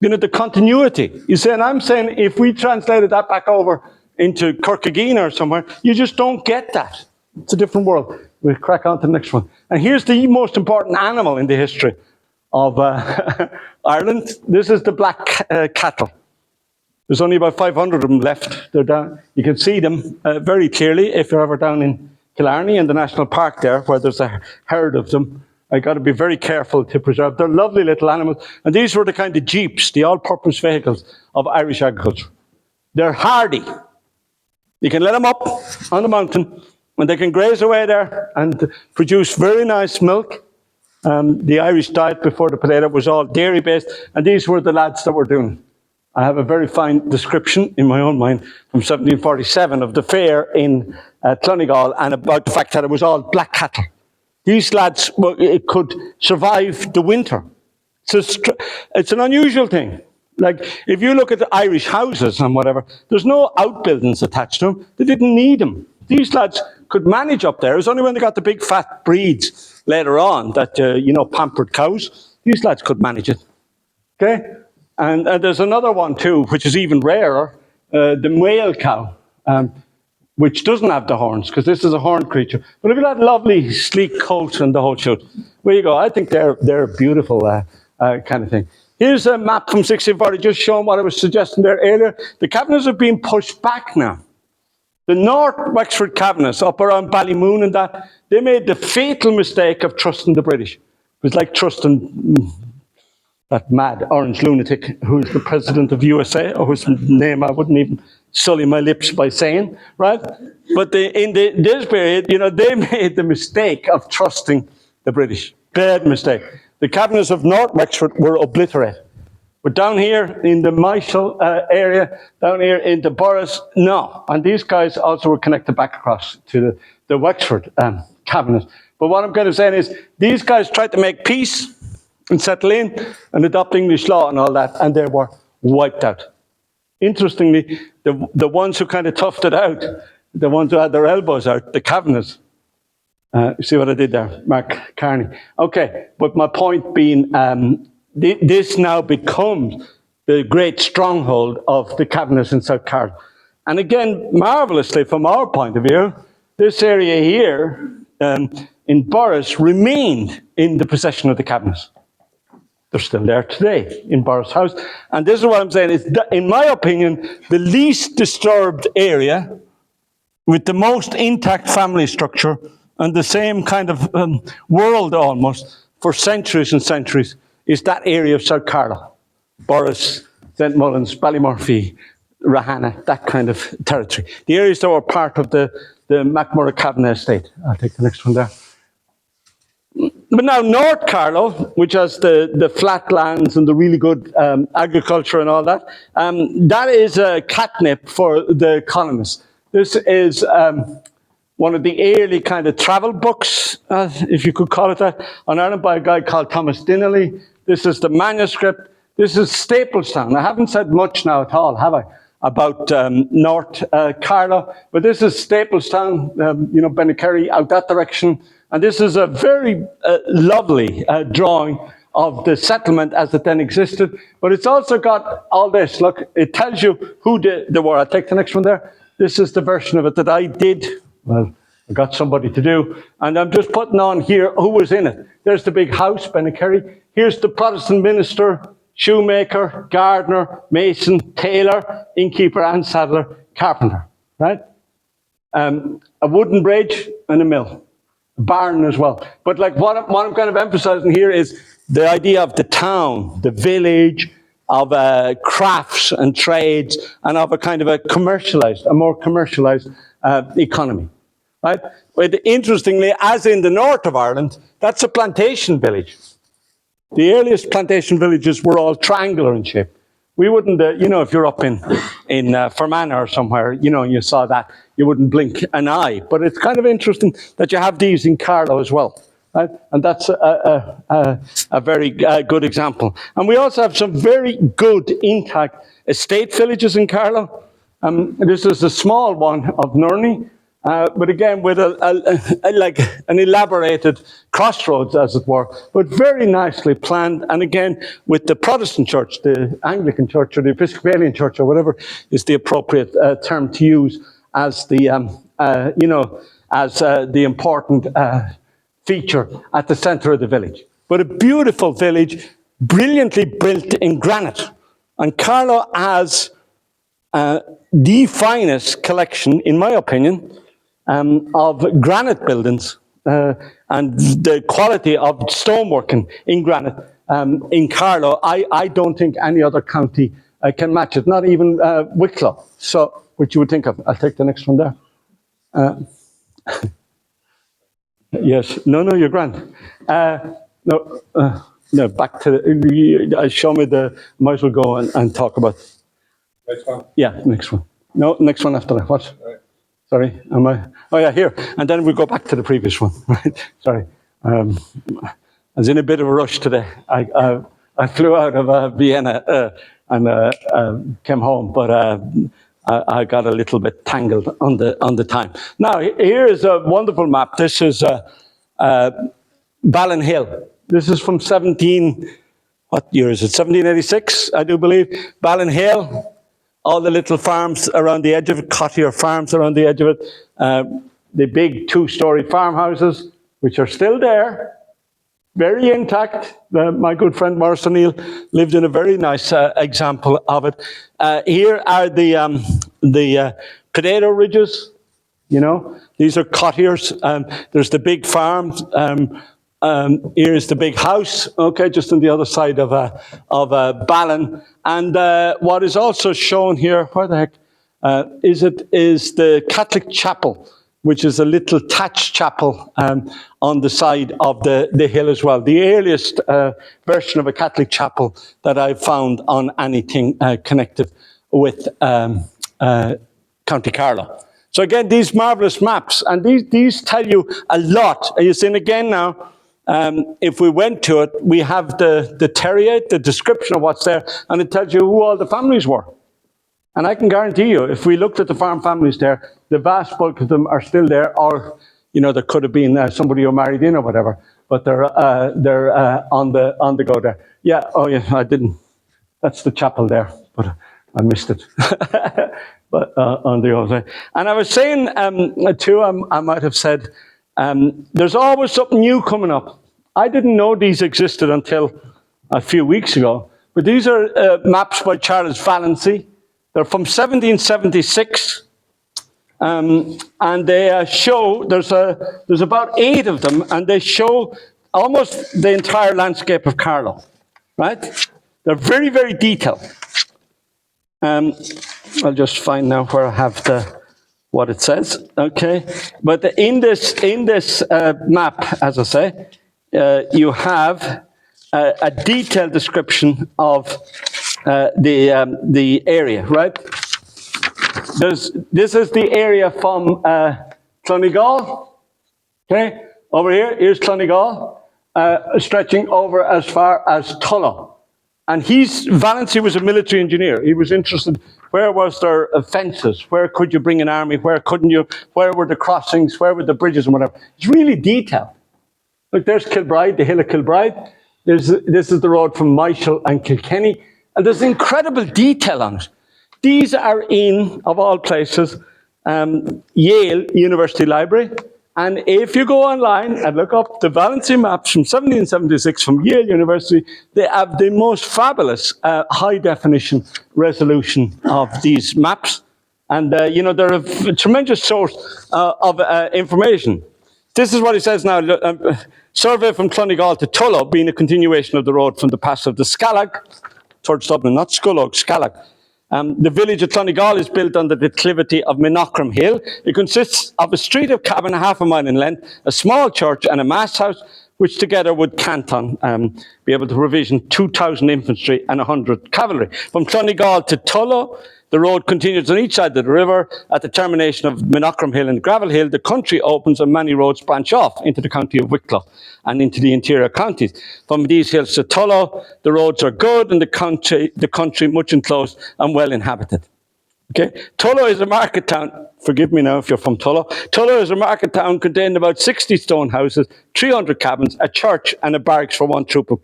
You know, the continuity. You see, and I'm saying if we translated that back over into Kirkageen or somewhere, you just don't get that. It's a different world. We'll crack on to the next one. And here's the most important animal in the history of Ireland. This is the black cattle. There's only about 500 of them left. They're down. You can see them very clearly if you're ever down in Killarney in the national park there, where there's a herd of them. I got to be very careful to preserve. They're lovely little animals. And these were the kind of jeeps, the all-purpose vehicles of Irish agriculture. They're hardy. You can let them up on the mountain, and they can graze away there and produce very nice milk. The Irish diet before the potato was all dairy-based, and these were the lads that were doing it. I have a very fine description in my own mind from 1747 of the fair in Clonegal, and about the fact that it was all black cattle. These lads could survive the winter. It's an unusual thing. Like, if you look at the Irish houses and whatever, there's no outbuildings attached to them. They didn't need them. These lads could manage up there. It was only when they got the big fat breeds later on that, pampered cows, these lads could manage it. Okay? And there's another one too, which is even rarer, the male cow. Which doesn't have the horns, because this is a horned creature. But look at that lovely, sleek coat and the whole shoot. There you go. I think they're beautiful kind of thing. Here's a map from 1640, just showing what I was suggesting there earlier. The Kavanaghs are being pushed back now. The North Wexford Kavanaghs, up around Ballymoon and that, they made the fatal mistake of trusting the British. It was like trusting that mad orange lunatic who's the president of USA, or whose name I wouldn't even sully my lips by saying, right? But in this period, they made the mistake of trusting the British. Bad mistake. The Kavanaghs of North Wexford were obliterated. But down here in the Myshall area, down here in the Borris, no. And these guys also were connected back across to the Wexford Kavanaghs. But what I'm kind of saying is, these guys tried to make peace and settle in and adopt English law and all that, and they were wiped out. Interestingly, the ones who kind of toughed it out, the ones who had their elbows out, the Kavanaghs. See what I did there? Mark Carney. Okay, but my point being, this now becomes the great stronghold of the Kavanaghs in South Carlow. And again, marvellously from our point of view, this area here in Borris remained in the possession of the Kavanaghs. They're still there today in Borris House. And this is what I'm saying, is that, in my opinion, the least disturbed area with the most intact family structure and the same kind of world almost for centuries and centuries is that area of South Carlow. Borris, St. Mullins, Ballymurphy, Rahana, that kind of territory. The areas that were part of the MacMurrough Kavanagh estate. I'll take the next one there. But now North Carlow, which has the flat lands and the really good agriculture and all that, that is a catnip for the colonists. This is one of the early kind of travel books, if you could call it that, on Ireland by a guy called Thomas Dingle. This is the manuscript. This is Staplestown. I haven't said much now at all, have I, about North Carlow, but this is Staplestown, Bennekerry out that direction. And this is a very lovely drawing of the settlement as it then existed. But it's also got all this. Look, it tells you who they were. I'll take the next one there. This is the version of it that I did. Well, I got somebody to do. And I'm just putting on here who was in it. There's the big house, Bennekerry. Here's the Protestant minister, shoemaker, gardener, mason, tailor, innkeeper and saddler, carpenter, right? A wooden bridge and a mill. Barn as well. But like what I'm kind of emphasizing here is the idea of the town, the village, of crafts and trades, and of a kind of a more commercialized economy, right? But interestingly, as in the north of Ireland, that's a plantation village. The earliest plantation villages were all triangular in shape. We wouldn't, you know, if you're up in Fermanagh or somewhere, you know, and you saw that, you wouldn't blink an eye. But it's kind of interesting that you have these in Carlow as well. Right? And that's a very good example. And we also have some very good intact estate villages in Carlow. This is a small one of Nurney, but again with like an elaborated crossroads, as it were, but very nicely planned. And again, with the Protestant church, the Anglican church or the Episcopalian church or whatever is the appropriate term to use as the, you know, as the important feature at the centre of the village. But a beautiful village, brilliantly built in granite. And Carlow has the finest collection, in my opinion, of granite buildings and the quality of stoneworking in granite in Carlow. I don't think any other county can match it, not even Wicklow. So, what you would think of. I'll take the next one there. Yes, no, you're grand. No, back to the, show me the, might as well go and talk about. Next one. Yeah, next one. No, next one after that. What? Right. Sorry, am I? Oh yeah, here. And then we go back to the previous one, right? Sorry. I was in a bit of a rush today. I flew out of Vienna and came home, but I got a little bit tangled on the time. Now, here is a wonderful map. This is Ballon Hill. This is from what year is it? 1786, I do believe. Ballon Hill. All the little farms around the edge of it, cottier farms around the edge of it. The big two-storey farmhouses, which are still there, very intact. My good friend Maurice O'Neill lived in a very nice example of it. Here are the potato ridges. You know, these are cottiers. There's the big farms. Here is the big house, okay, just on the other side of Ballon. And what is also shown here, where the heck, is the Catholic chapel, which is a little thatched chapel on the side of the hill as well. The earliest version of a Catholic chapel that I've found on anything connected with County Carlow. So again, these marvellous maps, and these tell you a lot. Are you seeing again now? If we went to it, we have the terrier, the description of what's there, and it tells you who all the families were. And I can guarantee you, if we looked at the farm families there, the vast bulk of them are still there, or, you know, there could have been somebody who married in or whatever, but they're on the go there. Yeah, oh yeah, I didn't. That's the chapel there, but I missed it. But on the other side. And I was saying, too, I might have said, there's always something new coming up. I didn't know these existed until a few weeks ago, but these are maps by Charles Valency. They're from 1776, and they show, there's about 8 of them, and they show almost the entire landscape of Carlow, right? They're very, very detailed. I'll just find now where I have what it says, okay? But in this map, as I say, you have a detailed description of the area, right? This is the area from Clonegal, okay? Over here, here's Clonegal, stretching over as far as Tullow. And Valency was a military engineer. He was interested, where was there fences? Where could you bring an army? Where couldn't you? Where were the crossings? Where were the bridges and whatever? It's really detailed. Look, there's Kilbride, the hill of Kilbride. This is the road from Myshall and Kilkenny. And there's incredible detail on it. These are in, of all places, Yale University Library. And if you go online and look up the Valency maps from 1776 from Yale University, they have the most fabulous high-definition resolution of these maps. And, you know, they're a tremendous source of information. This is what he says now. Survey from Clonegal to Tullow being a continuation of the road from the pass of the Scallag towards Dublin, not Scullow, Scallag. The village of Clonegal is built on the declivity of Minocram Hill. It consists of a street of Cavanagh, half a mile in length, a small church and a mass house, which together would canton be able to provision 2,000 infantry and 100 cavalry. From Clonegal to Tullow, the road continues on each side of the river. At the termination of Minocram Hill and Gravel Hill, the country opens and many roads branch off into the county of Wicklow and into the interior counties. From these hills to Tullow, the roads are good and the country much enclosed and well inhabited. Okay, Tullow is a market town. Forgive me now if you're from Tullow. Tullow is a market town containing about 60 stone houses, 300 cabins, a church and a barracks for one troop of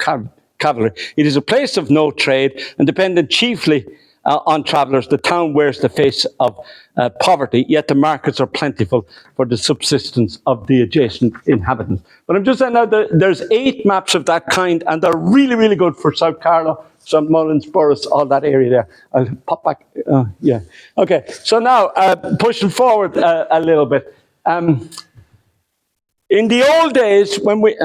cavalry. It is a place of no trade and dependent chiefly on travellers. The town wears the face of poverty, yet the markets are plentiful for the subsistence of the adjacent inhabitants. But I'm just saying now that there's 8 maps of that kind, and they're really, really good for South Carlow, St Mullins, Borris, all that area there. I'll pop back. Yeah. Okay. So now, pushing forward a little bit. In the old days, when we,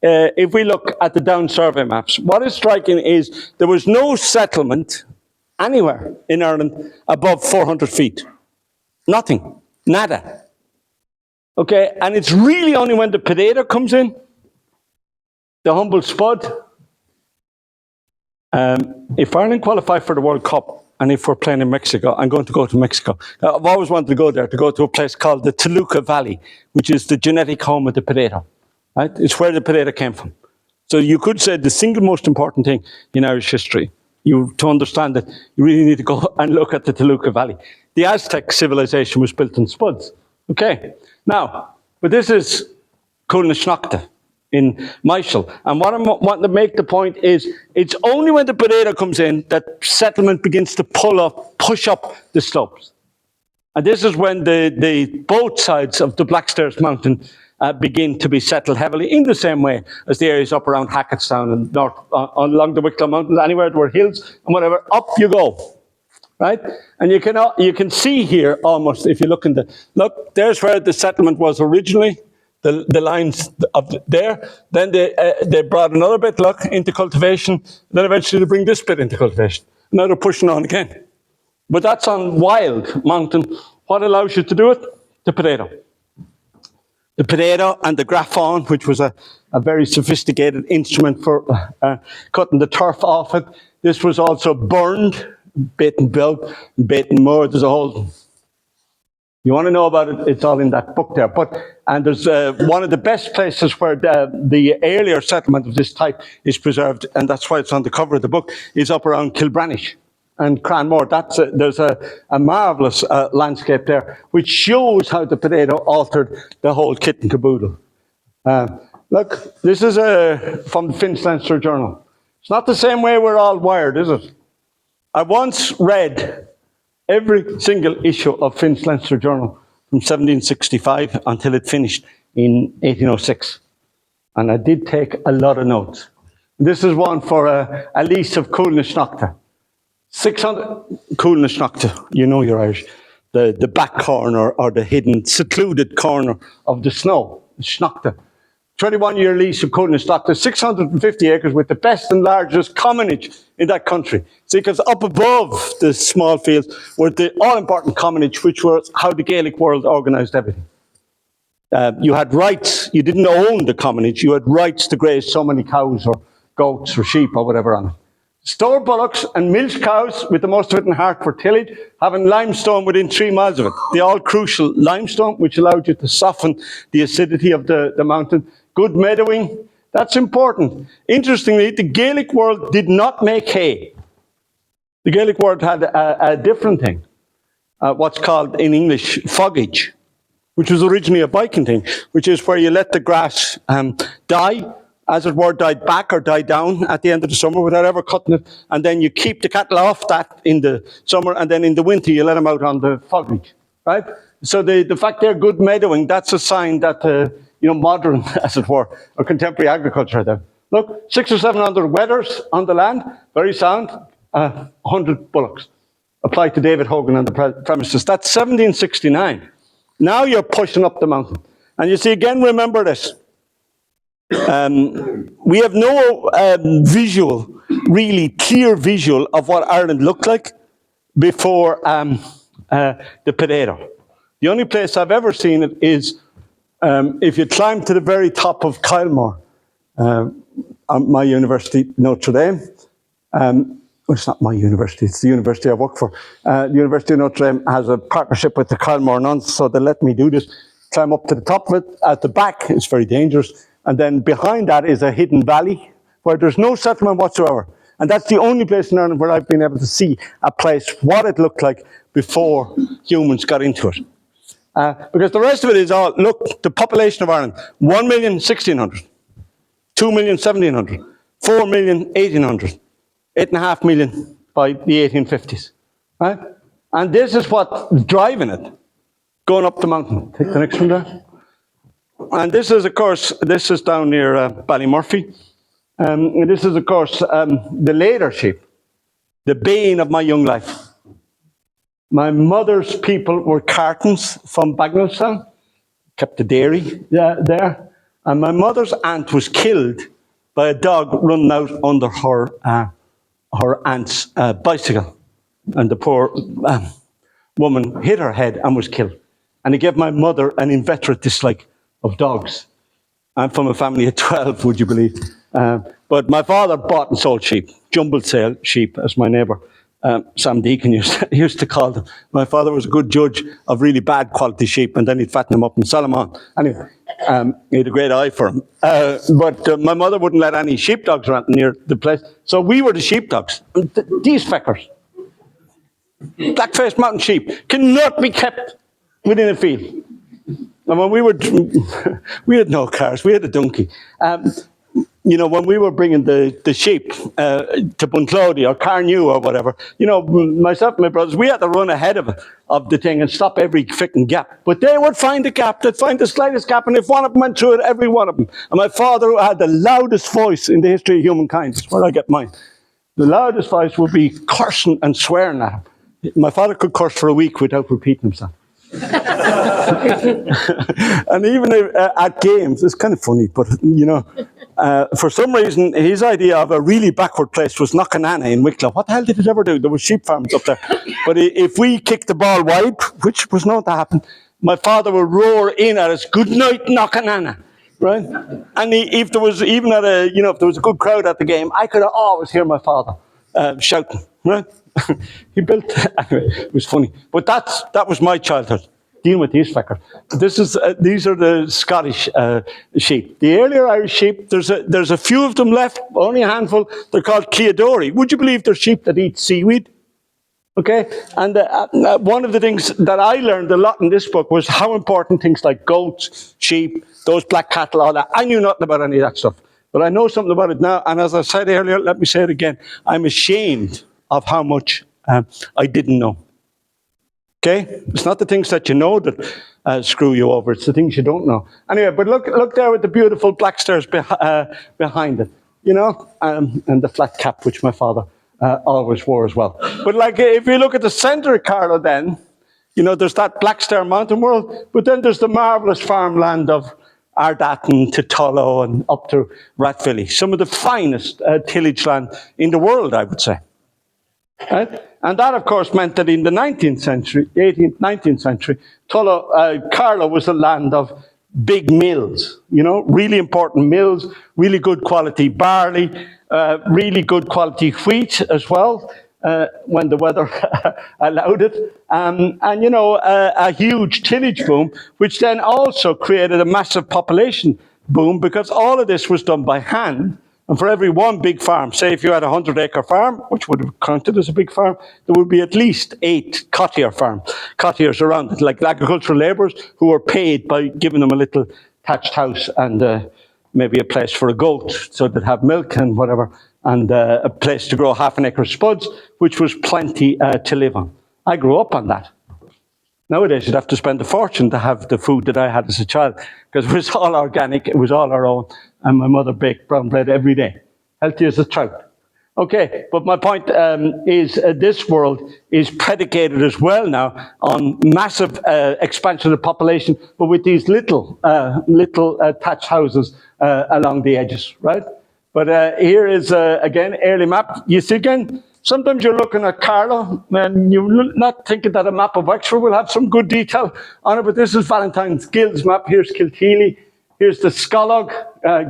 if we look at the down survey maps, what is striking is there was no settlement anywhere in Ireland above 400 feet. Nothing. Nada. Okay. And it's really only when the potato comes in, the humble spud. If Ireland qualify for the World Cup, and if we're playing in Mexico, I'm going to go to Mexico. I've always wanted to go there, to go to a place called the Toluca Valley, which is the genetic home of the potato. Right? It's where the potato came from. So you could say the single most important thing in Irish history, to understand that, you really need to go and look at the Toluca Valley. The Aztec civilization was built on spuds. Okay. Now, but this is Clonmullen in Myshall. And what I'm wanting to make the point is, it's only when the potato comes in that settlement begins to push up the slopes. And this is when the both sides of the Backstairs Mountains begin to be settled heavily in the same way as the areas up around Hackettstown and north along the Wicklow Mountains, anywhere there were hills and whatever, up you go. Right? And you can see here almost, if you look look, there's where the settlement was originally. The lines of there, then they brought another bit, look, into cultivation, then eventually they bring this bit into cultivation. Now they're pushing on again. But that's on wild mountain. What allows you to do it? The potato. The potato and the graphon, which was a very sophisticated instrument for cutting the turf off it. This was also burned, bitten built, bitten more. There's a whole... You want to know about it, it's all in that book there. And there's one of the best places where the earlier settlement of this type is preserved, and that's why it's on the cover of the book, is up around Kilbranish and Cranmore. There's a marvellous landscape there, which shows how the potato altered the whole kit and caboodle. Look, this is from the Finch Leinster Journal. It's not the same way we're all wired, is it? I once read every single issue of Finch Leinster Journal from 1765 until it finished in 1806. And I did take a lot of notes. This is one for a lease of Coolnashnachta. 600 Coolnashnachta, you know you're Irish. The back corner or the hidden, secluded corner of the snow, Shnachta. 21-year lease of Coolnashnachta, 650 acres with the best and largest commonage in that country. See, because up above the small fields were the all-important commonage, which was how the Gaelic world organised everything. You had rights. You didn't own the commonage. You had rights to graze so many cows or goats or sheep or whatever on it. Store bullocks and milch cows, with the most of it in Hart for tillage, having limestone within 3 miles of it. The all-crucial limestone, which allowed you to soften the acidity of the mountain. Good meadowing, that's important. Interestingly, the Gaelic world did not make hay. The Gaelic world had a different thing, what's called in English foggage, which was originally a Viking thing, which is where you let the grass die, as it were, die back or die down at the end of the summer without ever cutting it, and then you keep the cattle off that in the summer, and then in the winter you let them out on the foggage, right? So the fact they're good meadowing, that's a sign that modern, as it were, or contemporary agriculture there. Look, 600 or 700 wethers on the land, very sound, 100 bullocks. Applied to David Hogan on the premises. That's 1769. Now you're pushing up the mountain. And you see, again, remember this. We have no really clear visual of what Ireland looked like before the potato. The only place I've ever seen it is if you climb to the very top of Kylemore My university, Notre Dame. Well, it's not my university, it's the university I work for. The University of Notre Dame has a partnership with the Carlow nuns, so they let me do this. Climb up to the top of it. At the back, it's very dangerous. And then behind that is a hidden valley where there's no settlement whatsoever. And that's the only place in Ireland where I've been able to see a place, what it looked like before humans got into it. Because the rest of it is all, look, the population of Ireland, 1,000,1600, 2,000,1700, 4,000,1800, 8.5 million by the 1850s, right? And this is what's driving it, going up the mountain. Take the next one there. And this is, of course, this is down near Ballymurphy. And this is, of course, the later sheep, the bane of my young life. My mother's people were cartons from Bagnallstown, kept the dairy there. And my mother's aunt was killed by a dog running out under her aunt's bicycle. And the poor woman hit her head and was killed. And it gave my mother an inveterate dislike of dogs. I'm from a family of 12, would you believe? But my father bought and sold sheep, jumbled sale sheep, as my neighbour Sam Deacon used to call them. My father was a good judge of really bad quality sheep, and then he'd fatten them up and sell them on. Anyway, he had a great eye for them. But my mother wouldn't let any sheepdogs around near the place. So we were the sheepdogs. These feckers, black-faced mountain sheep, cannot be kept within a field. And when we had no cars, we had a donkey. You know, when we were bringing the sheep to Bunclody or Carnew or whatever, you know, myself and my brothers, we had to run ahead of the thing and stop every freaking gap. But they would find a gap, they'd find the slightest gap, and if one of them went through it, every one of them. And my father, who had the loudest voice in the history of humankind, that's where I get mine, the loudest voice would be cursing and swearing at him. My father could curse for a week without repeating himself. And even at games, it's kind of funny, but you know, for some reason, his idea of a really backward place was Knockannana in Wicklow. What the hell did it ever do? There were sheep farms up there. But if we kicked the ball wide, which was known to happen, my father would roar in at us, "Good night, Knockannana," right? And if there was even if there was a good crowd at the game, I could always hear my father shouting, right? He built, anyway, it was funny. But that was my childhood, dealing with these feckers. These are the Scottish sheep. The earlier Irish sheep, there's a few of them left, only a handful. They're called Cleodori. Would you believe they're sheep that eat seaweed? Okay, and one of the things that I learned a lot in this book was how important things like goats, sheep, those black cattle, all that. I knew nothing about any of that stuff, but I know something about it now. And as I said earlier, let me say it again, I'm ashamed of how much I didn't know. Okay? It's not the things that you know that screw you over. It's the things you don't know. Anyway, but look there with the beautiful Blackstairs behind it, you know, and the flat cap, which my father always wore as well. But like, if you look at the centre of Carlow then, you know, there's that Blackstairs mountain world, but then there's the marvellous farmland of Ardathan to Tullow and up to Rathvilly. Some of the finest tillage land in the world, I would say. Right? And that, of course, meant that in the 19th century, 18th, 19th century, Carlow was a land of big mills, you know, really important mills, really good quality barley, really good quality wheat as well, when the weather allowed it. And, you know, a huge tillage boom, which then also created a massive population boom because all of this was done by hand. And for every one big farm, say if you had a 100-acre farm, which would have counted as a big farm, there would be at least 8 cottiers around it, like agricultural labourers who were paid by giving them a little thatched house and maybe a place for a goat so they'd have milk and whatever, and a place to grow half an acre of spuds, which was plenty to live on. I grew up on that. Nowadays, you'd have to spend a fortune to have the food that I had as a child, because it was all organic, it was all our own, and my mother baked brown bread every day, healthy as a trout. Okay, but my point is this world is predicated as well now on massive expansion of population, but with these little thatched houses along the edges, right? But here is, again, early map. You see again, sometimes you're looking at Carlow and you're not thinking that a map of Wexford will have some good detail on it, but this is Valentine's Guild's map. Here's Kilteely, here's the Scollog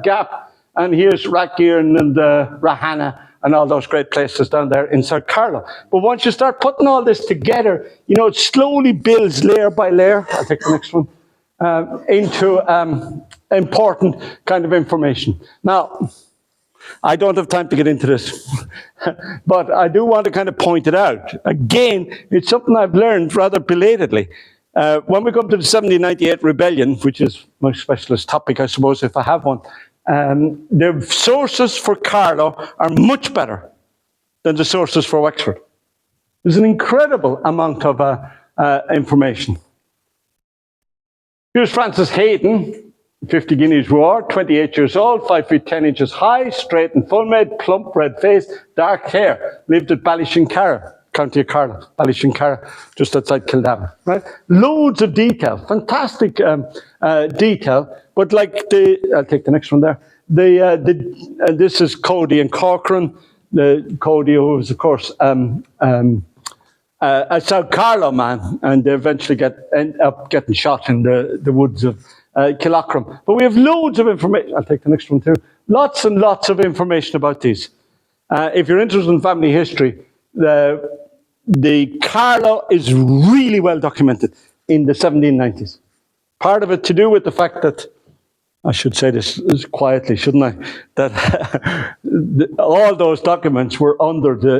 Gap, And here's Rathgearan and Rahana and all those great places down there in South Carlow. But once you start putting all this together, you know, it slowly builds layer by layer. I'll take the next one. Into important kind of information. Now, I don't have time to get into this, but I do want to kind of point it out. Again, it's something I've learned rather belatedly. When we come to the 1798 rebellion, which is my specialist topic, I suppose, if I have one, the sources for Carlow are much better than the sources for Wexford. There's an incredible amount of information. Here's Francis Hayden, 50 guineas war, 28 years old, 5 feet 10 inches high, straight and full-made, plump, red face, dark hair, lived at Ballyshancara, County Carlow, Ballyshancara, just outside Kildavin, right? Loads of detail, fantastic detail, but like I'll take the next one there. This is Cody and Corcoran. Cody, who was, of course, a South Carlow man, and they eventually end up getting shot in the woods of Killochram. But we have loads of information. I'll take the next one too. Lots and lots of information about these. If you're interested in family history, the Carlow is really well documented in the 1790s. Part of it to do with the fact that, I should say this quietly, shouldn't I? That all those documents were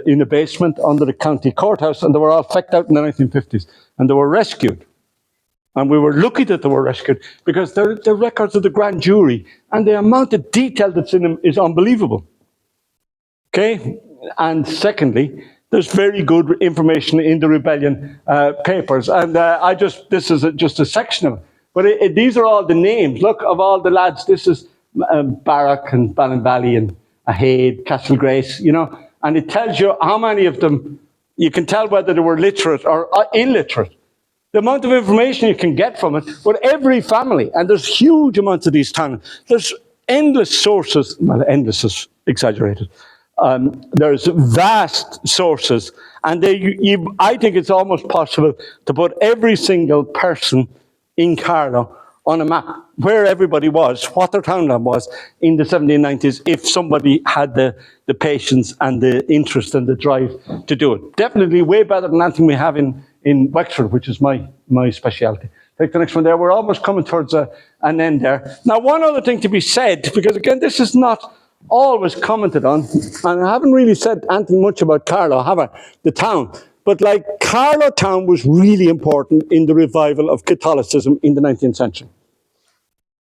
in a basement under the county courthouse, and they were all fecked out in the 1950s, and they were rescued. And we were lucky that they were rescued because they're records of the grand jury, and the amount of detail that's in them is unbelievable. Okay? And secondly, there's very good information in the rebellion papers, and this is just a section of it. But these are all the names. Look, of all the lads, this is Barragh and Ballon Valley and Ahaid, Castlegrace, you know, and it tells you how many of them, you can tell whether they were literate or illiterate. The amount of information you can get from it, but every family, and there's huge amounts of these towns, there's endless sources, well, endless is exaggerated. There's vast sources, and I think it's almost possible to put every single person in Carlow on a map, where everybody was, what their townland was in the 1790s, if somebody had the patience and the interest and the drive to do it. Definitely way better than anything we have in Wexford, which is my speciality. Take the next one there. We're almost coming towards an end there. Now, one other thing to be said, because again, this is not always commented on, and I haven't really said anything much about Carlow, have I? The town. But like Carlow town was really important in the revival of Catholicism in the 19th century.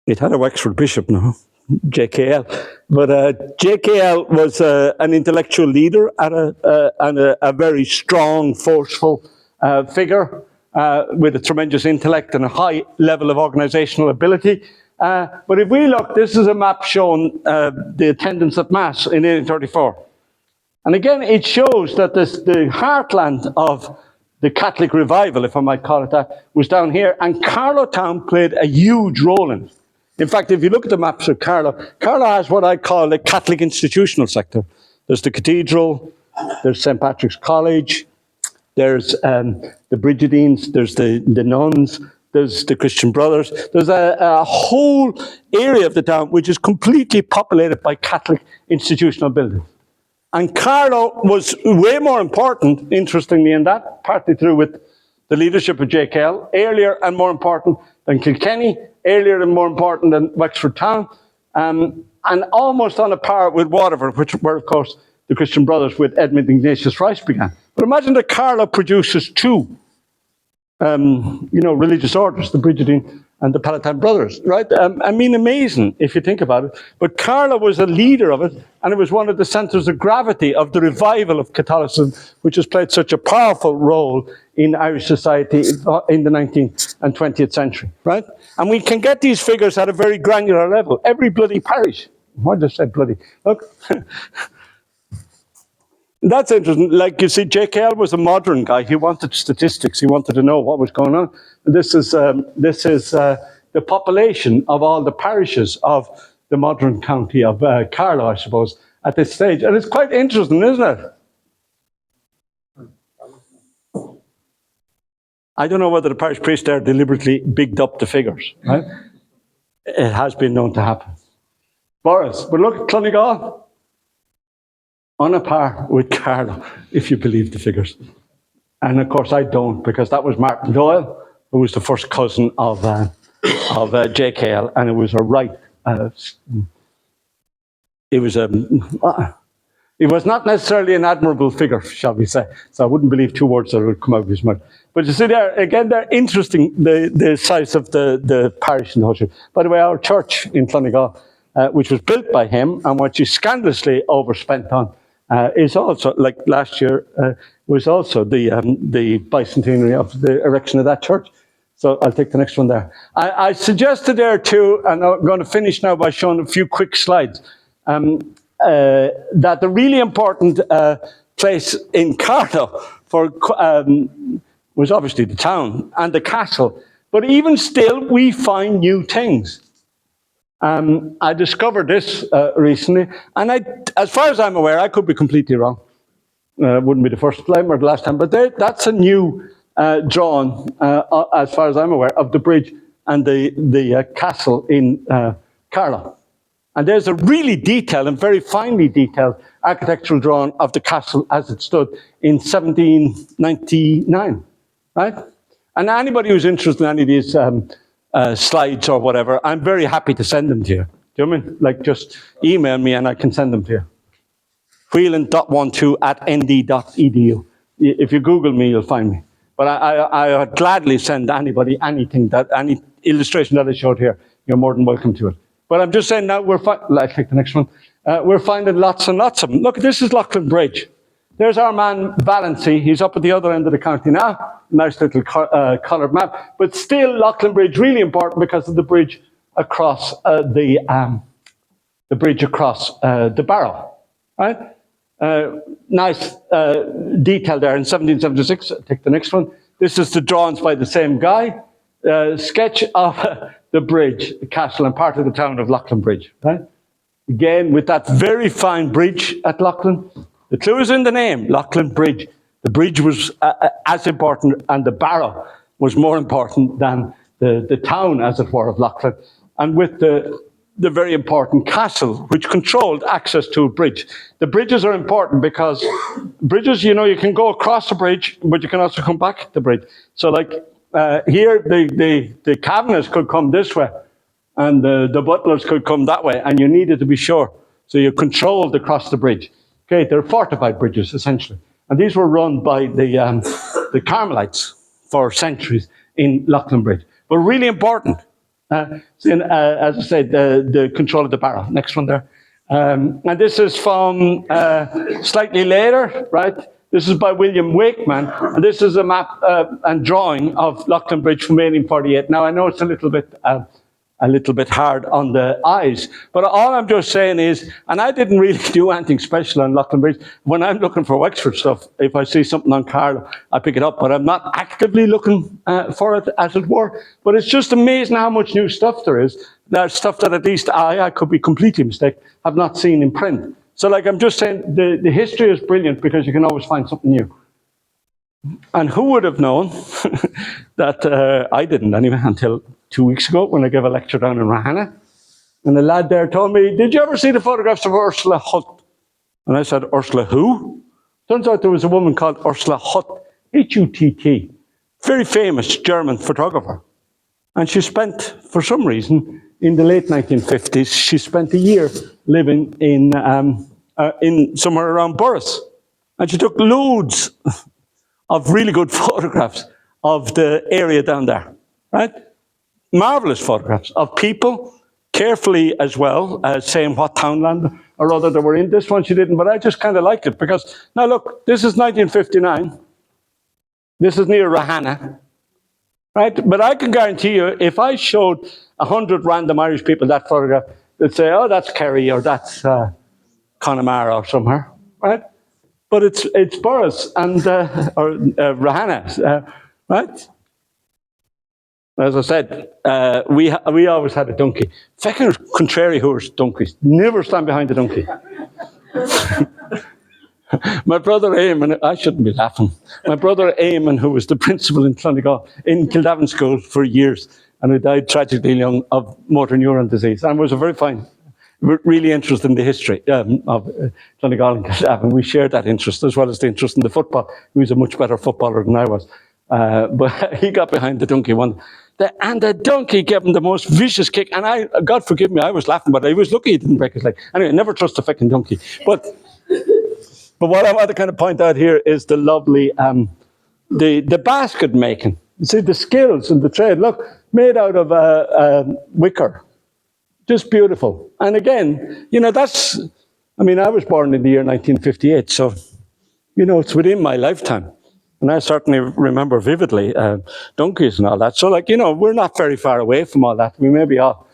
It had a Wexford bishop now, JKL. But JKL was an intellectual leader and a very strong, forceful figure with a tremendous intellect and a high level of organizational ability. But if we look, this is a map showing the attendance at Mass in 1834. And again, it shows that the heartland of the Catholic revival, if I might call it that, was down here. And Carlow town played a huge role in it. In fact, if you look at the maps of Carlow, Carlow has what I call a Catholic institutional sector. There's the cathedral, there's St. Patrick's College, there's the Brigidines, there's the nuns, there's the Christian Brothers. There's a whole area of the town which is completely populated by Catholic institutional buildings. And Carlow was way more important, interestingly, in that, partly through with the leadership of JKL, earlier and more important than Kilkenny, earlier and more important than Wexford town, and almost on a par with Waterford, which were, of course, the Christian Brothers with Edmund Ignatius Rice began. But imagine that Carlow produces two religious orders, the Brigidine and the Palatine Brothers, right? I mean, amazing if you think about it. But Carlow was a leader of it, and it was one of the centres of gravity of the revival of Catholicism, which has played such a powerful role in Irish society in the 19th and 20th century, right? And we can get these figures at a very granular level. Every bloody parish. Why did I say bloody? Look. That's interesting. Like you see, JKL was a modern guy. He wanted statistics. He wanted to know what was going on. This is the population of all the parishes of the modern county of Carlow, I suppose, at this stage. And it's quite interesting, isn't it? I don't know whether the parish priest there deliberately bigged up the figures, right? It has been known to happen. Borris. But look at Clonegal, on a par with Carlow, if you believe the figures. And of course I don't, because that was Martin Doyle, who was the first cousin of JKL, and it was a right. It was not necessarily an admirable figure, shall we say. So I wouldn't believe two words that would come out of his mouth. But you see there, again, they're interesting, the size of the parish and the whole. By the way, our church in Clonegal, which was built by him and which he scandalously overspent on, is also, like last year, was also the bicentenary of the erection of that church. So I'll take the next one there. I suggested there too, and I'm going to finish now by showing a few quick slides, that the really important place in Carlow was obviously the town and the castle. But even still, we find new things. I discovered this recently, and as far as I'm aware, I could be completely wrong. Wouldn't be the first time or the last time, but that's a new drawing, as far as I'm aware, of the bridge and the castle in Carlow. And there's a really detailed and very finely detailed architectural drawing of the castle as it stood in 1799, right? And anybody who's interested in any of these slides or whatever, I'm very happy to send them to you. Do you know what I mean? Like, just email me and I can send them to you. Whelan.12@nd.edu. If you Google me, you'll find me. But I would gladly send anybody anything, any illustration that I showed here. You're more than welcome to it. But I'm just saying now, I'll take the next one. We're finding lots and lots of them. Look, this is Leighlinbridge. There's our man, Valency. He's up at the other end of the county now. Nice little coloured map. But still, Leighlinbridge, really important because of the bridge across the Barragh, right? Nice detail there in 1776. Take the next one. This is the drawings by the same guy. Sketch of the bridge, the castle, and part of the town of Leighlinbridge, right? Again, with that very fine bridge at Leighlin. The clue is in the name, Leighlinbridge. The bridge was as important, and the Barragh was more important than the town, as it were, of Leighlin. And with the very important castle, which controlled access to a bridge. The bridges are important because bridges, you know, you can go across the bridge, but you can also come back the bridge. So like here, the Kavanaghs could come this way, and the Butlers could come that way, and you needed to be sure. So you controlled across the bridge. Okay, they're fortified bridges, essentially. And these were run by the Carmelites for centuries in Leighlinbridge. But really important. As I said, the control of the Barragh. Next one there. And this is from slightly later, right? This is by William Wakeman. And this is a map and drawing of Leighlinbridge from 1848. Now, I know it's a little bit hard on the eyes, but all I'm just saying is, and I didn't really do anything special on Leighlinbridge. When I'm looking for Wexford stuff, if I see something on Carlow, I pick it up, but I'm not actively looking for it, as it were. But it's just amazing how much new stuff there is. There's stuff that at least I could be completely mistaken, have not seen in print. So like, I'm just saying, the history is brilliant because you can always find something new. And who would have known that I didn't anyway until 2 weeks ago when I gave a lecture down in Rahana. And the lad there told me, did you ever see the photographs of Ursula Hutt? And I said, Ursula who? Turns out there was a woman called Ursula Hutt, H-U-T-T, very famous German photographer. And she spent, for some reason, in the late 1950s, she spent a year living in somewhere around Borris. And she took loads of really good photographs of the area down there, right? Marvelous photographs of people, carefully as well, saying what townland or other they were in. This one she didn't, but I just kind of liked it because, now look, this is 1959. This is near Rahana, right? But I can guarantee you, if I showed 100 random Irish people that photograph, they'd say, oh, that's Kerry or that's Connemara or somewhere, right? But it's Borris and or Rahana, right? As I said, we always had a donkey. Feckin' contrary horse donkeys. Never stand behind a donkey. My brother Eamon, I shouldn't be laughing. My brother Eamon, who was the principal in Clonegal, in Kildavin school for years, and who died tragically young of motor neuron disease, and was a very fine really interested in the history of Donegal and Kildavin. We shared that interest as well as the interest in the football. He was a much better footballer than I was. But he got behind the donkey one. And the donkey gave him the most vicious kick. And God forgive me, I was laughing, but I was lucky he didn't break his leg. Anyway, never trust a fucking donkey. But what I want to kind of point out here is the lovely, the basket making. You see, the skills and the trade. Look, made out of wicker. Just beautiful. And again, you know, I was born in the year 1958, so, you know, it's within my lifetime. And I certainly remember vividly donkeys and all that. So, like, you know, we're not very far away from all that. We may be all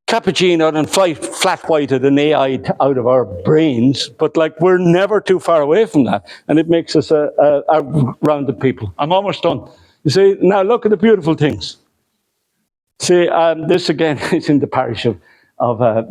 cappuccinoed and flat-whited and AI'd out of our brains, but, like, we're never too far away from that. And it makes us a rounded people. I'm almost done. You see, now look at the beautiful things. See, this again is in the parish of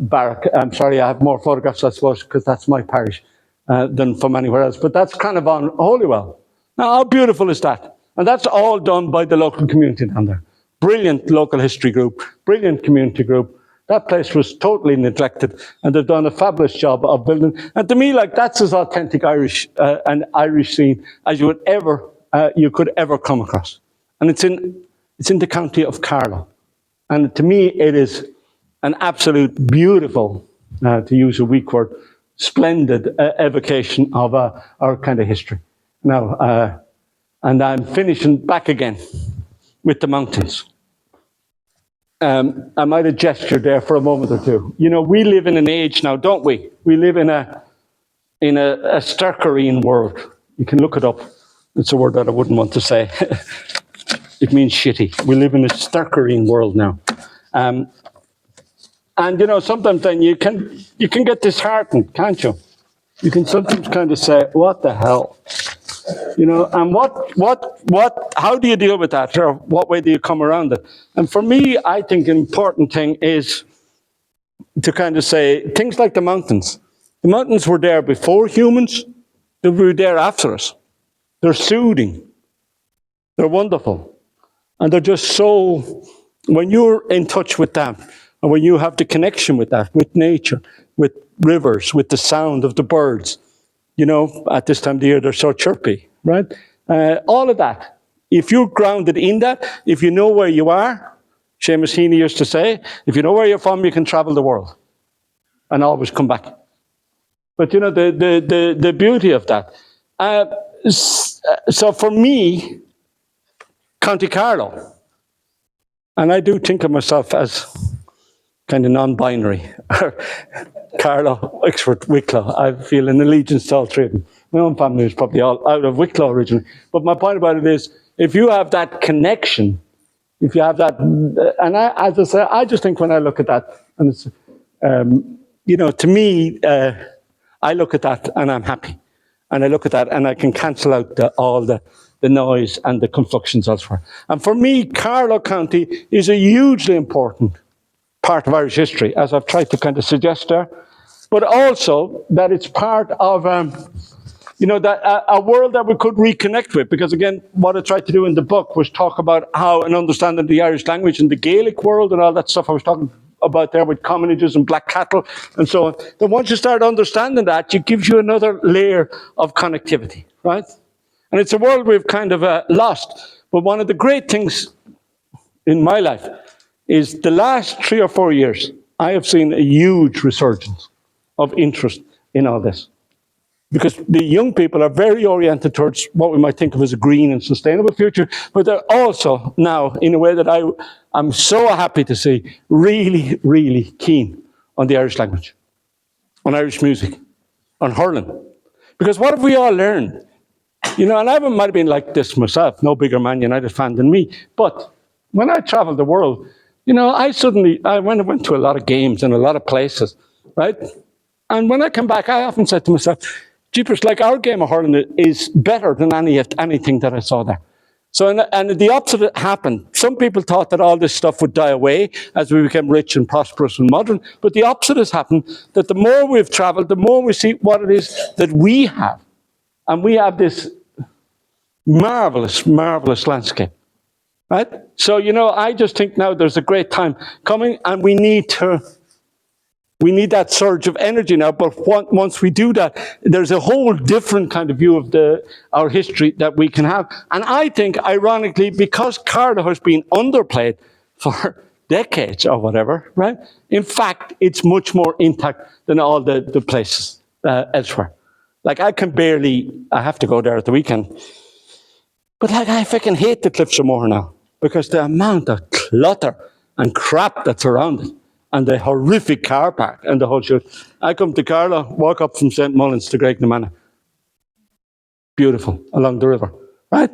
Barragh. I'm sorry, I have more photographs, I suppose, because that's my parish than from anywhere else. But that's kind of on Holywell. Now, how beautiful is that? And that's all done by the local community down there. Brilliant local history group, brilliant community group. That place was totally neglected, and they've done a fabulous job of building. And to me, like, that's as authentic Irish and Irish scene as you could ever come across. And it's in the county of Carlow. And to me, it is an absolute beautiful, to use a weak word, splendid evocation of our kind of history. Now, and I'm finishing back again with the mountains. I might have gestured there for a moment or two. You know, we live in an age now, don't we? We live in a stercarine world. You can look it up. It's a word that I wouldn't want to say. It means shitty. We live in a stercarine world now. And, you know, sometimes then you can get disheartened, can't you? You can sometimes kind of say, what the hell? You know, and how do you deal with that? Or what way do you come around it? And for me, I think an important thing is to kind of say, things like the mountains. The mountains were there before humans. They were there after us. They're soothing. They're wonderful. And they're just so, when you're in touch with them, and when you have the connection with that, with nature, with rivers, with the sound of the birds, you know, at this time of the year, they're so chirpy, right? All of that. If you're grounded in that, if you know where you are, Seamus Heaney used to say, if you know where you're from, you can travel the world and always come back. But, you know, the beauty of that. So for me, County Carlow, and I do think of myself as kind of non-binary, Carlow, Wexford, Wicklow. I feel an allegiance to all three of them. My own family is probably all out of Wicklow originally. But my point about it is, if you have that connection, if you have that, and as I say, I just think when I look at that, and it's, you know, to me, I look at that and I'm happy. And I look at that and I can cancel out all the noise and the confluxions elsewhere. And for me, Carlow County is a hugely important part of Irish history, as I've tried to kind of suggest there, but also that it's part of, you know, that a world that we could reconnect with. Because again, what I tried to do in the book was talk about how an understanding of the Irish language in the Gaelic world and all that stuff I was talking about there with commonages and black cattle and so on. Then once you start understanding that, it gives you another layer of connectivity, right? And it's a world we've kind of lost. But one of the great things in my life is the last 3 or 4 years, I have seen a huge resurgence of interest in all this. Because the young people are very oriented towards what we might think of as a green and sustainable future, but they're also now, in a way that I'm so happy to see, really, really keen on the Irish language, on Irish music, on hurling. Because what have we all learned? You know, and I might have been like this myself, no bigger Man United fan than me, but when I traveled the world, you know, I went to a lot of games and a lot of places, right? And when I come back, I often said to myself, jeepers, like our game of hurling is better than anything that I saw there. So, and the opposite happened. Some people thought that all this stuff would die away as we became rich and prosperous and modern, but the opposite has happened, that the more we've traveled, the more we see what it is that we have. And we have this marvelous, marvelous landscape. Right? So, you know, I just think now there's a great time coming and we need to We need that surge of energy now, but once we do that, there's a whole different kind of view of our history that we can have. And I think, ironically, because Carlow has been underplayed for decades or whatever, right? In fact, it's much more intact than all the places elsewhere. Like, I have to go there at the weekend, but like, I fucking hate the Cliffs of Moher now, because the amount of clutter and crap that's around it, and the horrific car park and the whole shit. I come to Carlow, walk up from St. Mullins to Great Connemara. Beautiful, along the river, right?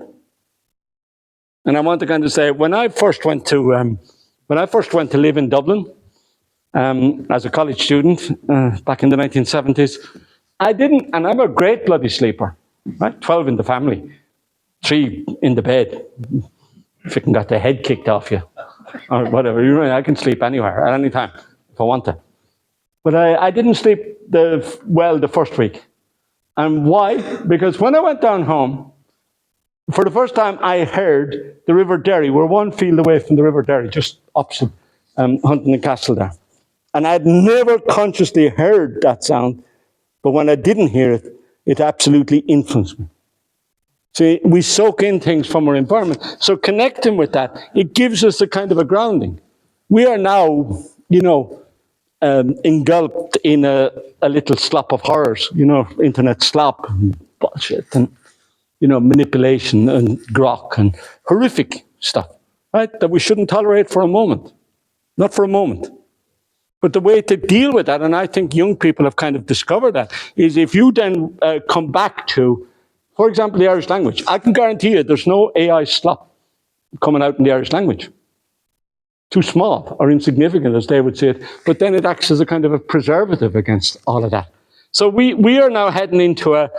And I want to kind of say, when I first went to live in Dublin as a college student back in the 1970s, and I'm a great bloody sleeper, right? 12 in the family, 3 in the bed. If you can got the head kicked off you, or whatever. I can sleep anywhere at any time if I want to. But I didn't sleep the first week. And why? Because when I went down home, for the first time I heard the River Derry. We're 1 field away from the River Derry, just opposite Hunting and Castle there. And I'd never consciously heard that sound, but when I didn't hear it, it absolutely influenced me. See, we soak in things from our environment. So connecting with that, it gives us a kind of a grounding. We are now, engulfed in a little slop of horrors, internet slop and bullshit and, manipulation and grok and horrific stuff, right? That we shouldn't tolerate for a moment. Not for a moment. But the way to deal with that, and I think young people have kind of discovered that, is if you then come back to, for example, the Irish language. I can guarantee you there's no AI slop coming out in the Irish language. Too small or insignificant, as they would say it. But then it acts as a kind of a preservative against all of that. So we are now heading into a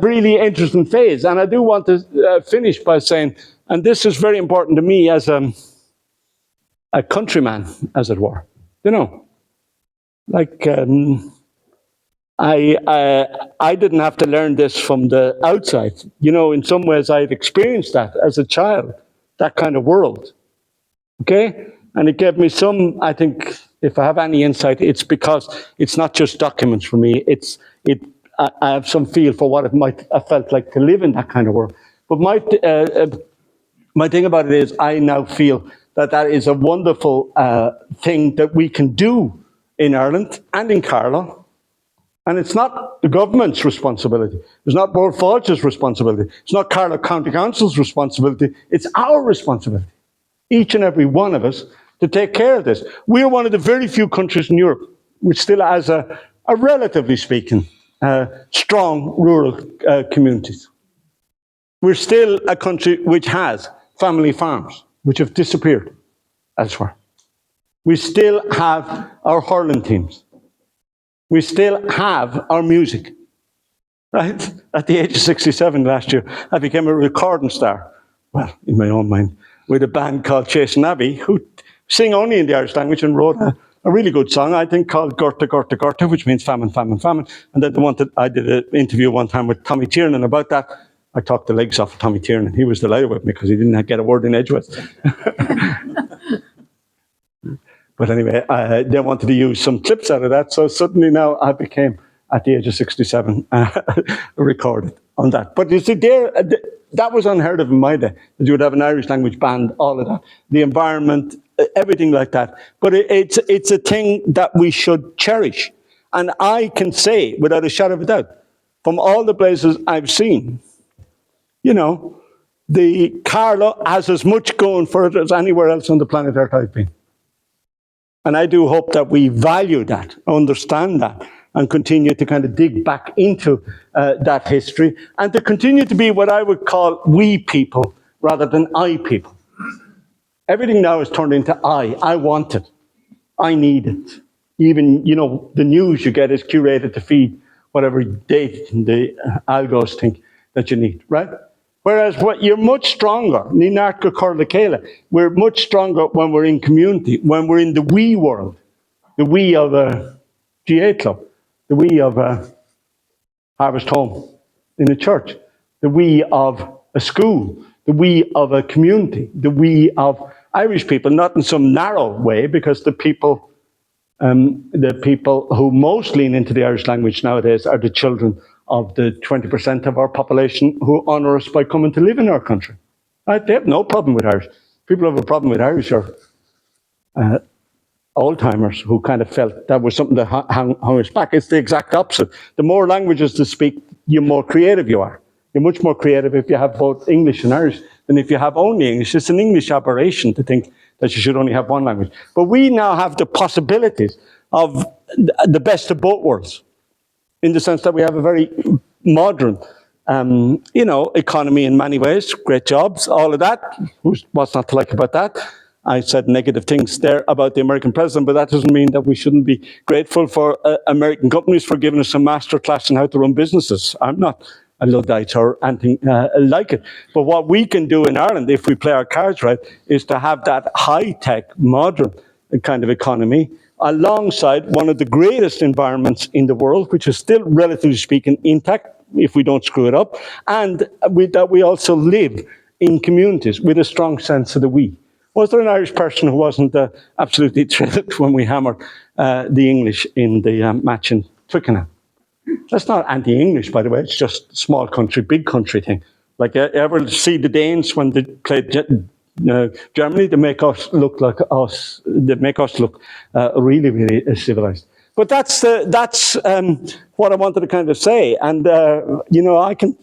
really interesting phase. And I do want to finish by saying, and this is very important to me as a countryman, as it were. I didn't have to learn this from the outside. In some ways I'd experienced that as a child, that kind of world. Okay? And it gave me some, I think, if I have any insight, it's because it's not just documents for me. I have some feel for what it might have felt like to live in that kind of world. But my thing about it is I now feel that is a wonderful thing that we can do in Ireland and in Carlow. And it's not the government's responsibility. It's not Bord Fáilte's responsibility. It's not Carlow County Council's responsibility. It's our responsibility, each and every one of us, to take care of this. We're one of the very few countries in Europe which still has a relatively speaking, strong rural communities. We're still a country which has family farms, which have disappeared elsewhere. We still have our hurling teams. We still have our music, right? At the age of 67 last year, I became a recording star. Well, in my own mind, with a band called Chasing Abbey, who sing only in the Irish language and wrote a really good song, I think, called Gorta, Gorta, Gorta, which means famine, famine, famine. And then I did an interview one time with Tommy Tiernan about that. I talked the legs off of Tommy Tiernan. He was delighted with me because he didn't get a word in edgeways. But anyway, they wanted to use some clips out of that. So suddenly now I became, at the age of 67, recorded on that. But you see, that was unheard of in my day. That you would have an Irish language band, all of that. The environment, everything like that. But it's a thing that we should cherish. And I can say, without a shadow of a doubt, from all the places I've seen, the Carlow has as much going for it as anywhere else on the planet Earth I've been. And I do hope that we value that, understand that, and continue to kind of dig back into that history, and to continue to be what I would call we people rather than I people. Everything now is turned into I. I want it. I need it. Even, the news you get is curated to feed whatever date the algos think that you need, right? Whereas you're much stronger, we're much stronger when we're in community, when we're in the we world, the we of a GA club, the we of a harvest home in a church, the we of a school, the we of a community, the we of Irish people, not in some narrow way, because the people The people who most lean into the Irish language nowadays are the children of the 20% of our population who honour us by coming to live in our country. Right? They have no problem with Irish. People who have a problem with Irish are old-timers who kind of felt that was something that hung us back. It's the exact opposite. The more languages to speak, the more creative you are. You're much more creative if you have both English and Irish than if you have only English. It's an English aberration to think that you should only have one language. But we now have the possibilities of the best of both worlds, in the sense that we have a very modern, economy in many ways, great jobs, all of that. What's not to like about that? I said negative things there about the American president, but that doesn't mean that we shouldn't be grateful for American companies for giving us a masterclass in how to run businesses. I'm not a Luddite or anything like it. But what we can do in Ireland, if we play our cards right, is to have that high-tech, modern kind of economy alongside one of the greatest environments in the world, which is still, relatively speaking, intact if we don't screw it up, and that we also live in communities with a strong sense of the we. Was there an Irish person who wasn't absolutely thrilled when we hammered the English in the match in Twickenham? That's not anti-English, by the way. It's just small country, big country thing. Like, ever see the Danes when they played Germany? They make us look like us. They make us look really, really civilized. But that's what I wanted to kind of say. And I can,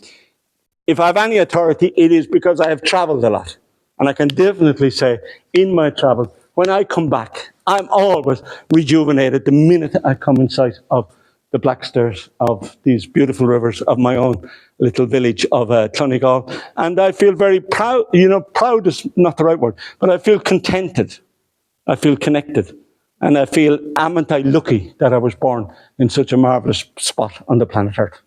if I have any authority, it is because I have travelled a lot. And I can definitely say, in my travel, when I come back, I'm always rejuvenated the minute I come in sight of the Backstairs, of these beautiful rivers, of my own little village of Clonegal. And I feel very proud. Proud is not the right word, but I feel contented. I feel connected. And I feel, am I lucky that I was born in such a marvellous spot on the planet Earth?